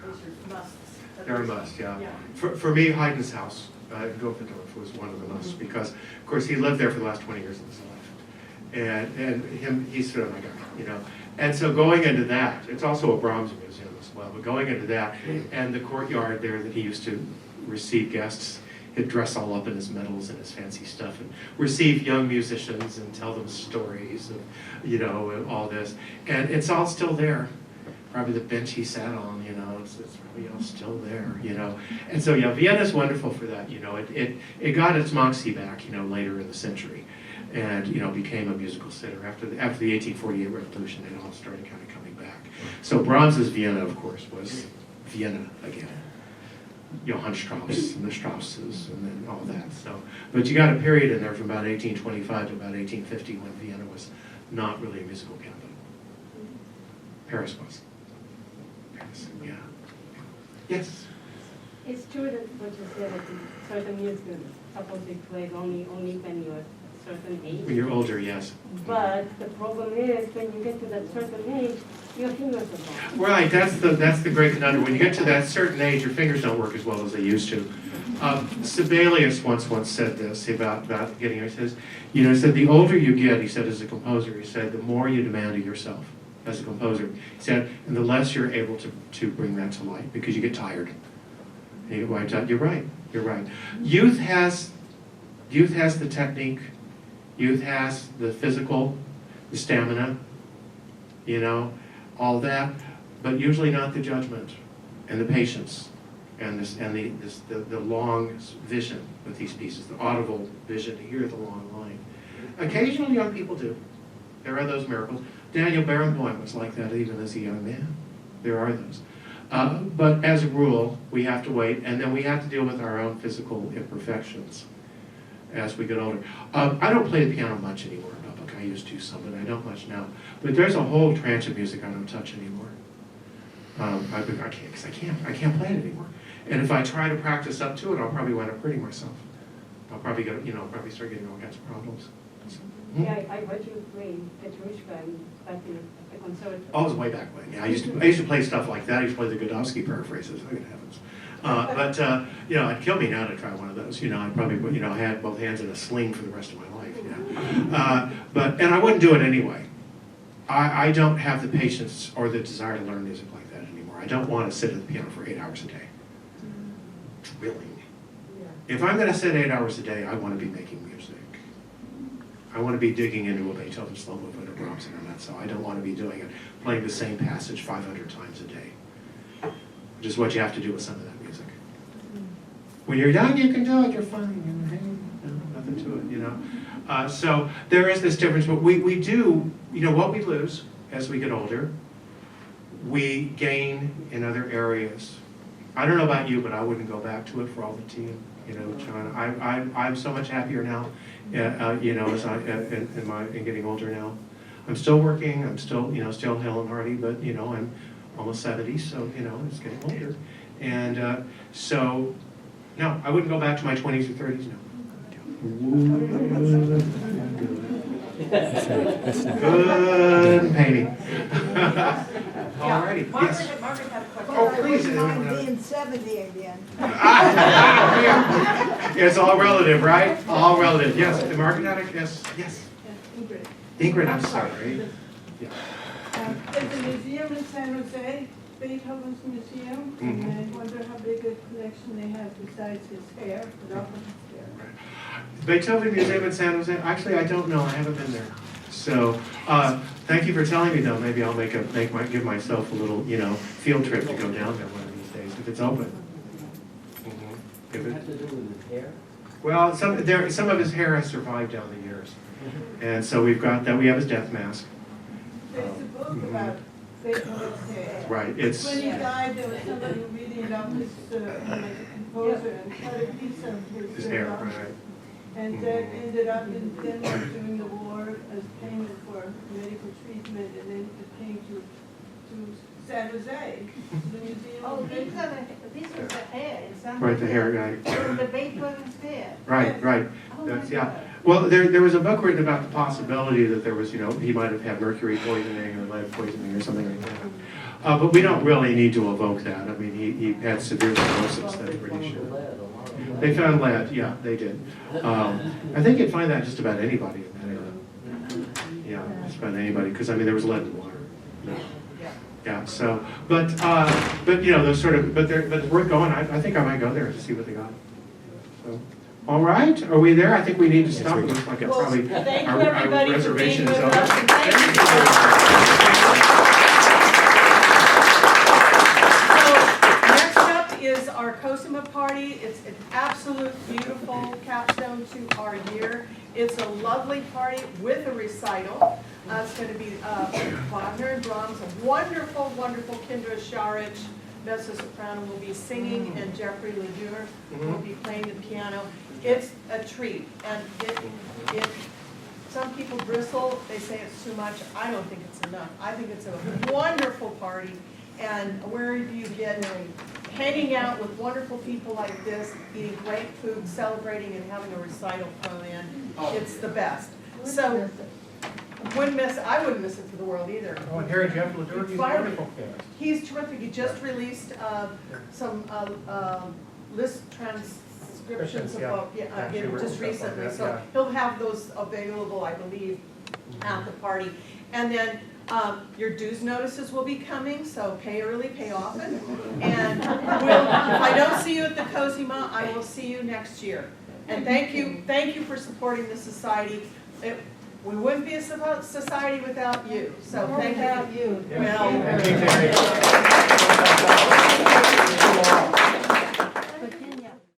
Those are musts. They're a must, yeah. For me, Haydn's house, Gophendorf, was one of the musts because, of course, he lived there for the last 20 years of his life. And he's sort of my guy, you know. And so going into that, it's also a Brahms museum as well, but going into that, and the courtyard there that he used to receive guests, he'd dress all up in his medals and his fancy stuff and receive young musicians and tell them stories of, you know, and all this. And it's all still there. Probably the bench he sat on, you know, it's probably all still there, you know. And so, yeah, Vienna's wonderful for that, you know. It got its moxie back, you know, later in the century. And, you know, became a musical center. After the 1848 revolution, it all started kind of coming back. So Brahms's Vienna, of course, was Vienna again. Johann Strauss and the Strausses and then all that. So, but you got a period in there from about 1825 to about 1850 when Vienna was not really a musical capital. Paris was. Paris, yeah. Yes? It's true that what you said, that certain music is supposed to be played only when you're a certain age. When you're older, yes. But the problem is, when you get to that certain age, your fingers are gone. Right, that's the great conundrum. When you get to that certain age, your fingers don't work as well as they used to. Sibelius once said this about getting, he says, you know, he said, the older you get, he said, as a composer, he said, the more you demand of yourself as a composer. He said, and the less you're able to bring that to light because you get tired. And you get wiped out. You're right. Youth has the technique. Youth has the physical, the stamina, you know, all that, but usually not the judgment and the patience and the long vision with these pieces, the audible vision to hear the long line. Occasionally young people do. There are those miracles. Daniel Barenboim was like that even as a young man. There are those. But as a rule, we have to wait, and then we have to deal with our own physical imperfections as we get older. I don't play the piano much anymore in public. I used to some, but I don't much now. But there's a whole tranche of music I don't touch anymore. I can't, because I can't play it anymore. And if I try to practice up to it, I'll probably wind up hurting myself. I'll probably get, you know, probably start getting all kinds of problems. So, Yeah, I heard you play Petrushka back in the Conservatory. Oh, it was way back when. Yeah, I used to play stuff like that. I used to play the Godowsky paraphrases. Oh, good heavens. But you know, it'd kill me now to try one of those. You know, I'd probably, you know, I had both hands in a sling for the rest of my life. Yeah. And I wouldn't do it anyway. I don't have the patience or the desire to learn music like that anymore. I don't want to sit at the piano for 8 hours a day. Thrilling. If I'm going to sit 8 hours a day, I want to be making music. I want to be digging into a Beethoven slow movement or Brahms intermezzo. I don't want to be doing it, playing the same passage 500 times a day, which is what you have to do with some of that music. When you're young, you can do it. You're fine. You know, nothing to it, you know. So there is this difference, but we do, you know, what we lose as we get older, we gain in other areas. I don't know about you, but I wouldn't go back to it for all the tea. You know, John, I'm so much happier now. You know, as in getting older now. I'm still working. I'm still, you know, still hale and hearty, but you know, I'm almost 70, so you know, it's getting older. And so, no, I wouldn't go back to my 20s or 30s. No. Good painting. Alrighty, yes. Margaret had a question. Oh, please. I wouldn't anyone mind else? being 70 again. It's all relative, right? All relative. Yes, Margaret had a, yes, yes. Ingrid, I'm sorry. Yeah. There's a museum in San Jose, Beethoven's Museum, and I wonder how big a collection they have besides his hair, Beethoven's hair. Beethoven Museum in San Jose, actually, I don't know, I haven't been there. So, thank you for telling me though, maybe I'll give myself a little, field trip to go down there one of these days, if it's open. Does it have to do with his hair? Well, some of his hair has survived down the years. And so we've got that, we have his death mask. There's a book about Beethoven's hair. Right, it's, When he died, there was somebody who really loved his composer and cut a piece of his hair, right. And that ended up in Denmark during the war as payment for medical treatment, and then it came to San Jose, the museum. Oh, these are the hair. It's on Right, the hair guy. From the Beethoven's hair. Right. Oh my That's, yeah. God. Well, there was a book written about the possibility that there was, he might have had mercury poisoning or lead poisoning or something like that. But we don't really need to evoke that. I mean, he had severe cirrhosis, that's pretty sure. They found lead, yeah, they did. I think you'd find that just about anybody in that era. Yeah, just about anybody, because I mean, there was lead in water. Yeah, so, but those sort of, but it's worth going. I think I might go there to see what they got. So, all right, are we there? I think we need to stop. It looks like it's probably Thank you, our everybody, for being reservation with is us. over. And thank you. So, next up is our Cosima party. It's an absolute beautiful capstone to our year. It's a lovely party with a recital. It's going to be Wagner and Brahms, a wonderful, wonderful Kindra Sharich mezzo-soprano will be singing, and Jeffrey Ledoux will be playing the piano. It's a treat, and some people bristle, they say it's too much. I don't think it's enough. I think it's a wonderful party, and where you get hanging out with wonderful people like this, eating great food, celebrating, and having a recital thrown in, it's the best. So, I wouldn't miss it for the world either. Oh, and Harry Jeff Ledoux, he's a wonderful pianist. He's terrific. He just released some list transcriptions of just recently. So he'll have those available, I believe, at the party. And then your dues notices will be coming, so pay early, pay often. And if I don't see you at the Cosima, I will see you next year. And thank you for supporting the society. We wouldn't be a society without you. So thank you. Without you. Well, Thank you, Terry.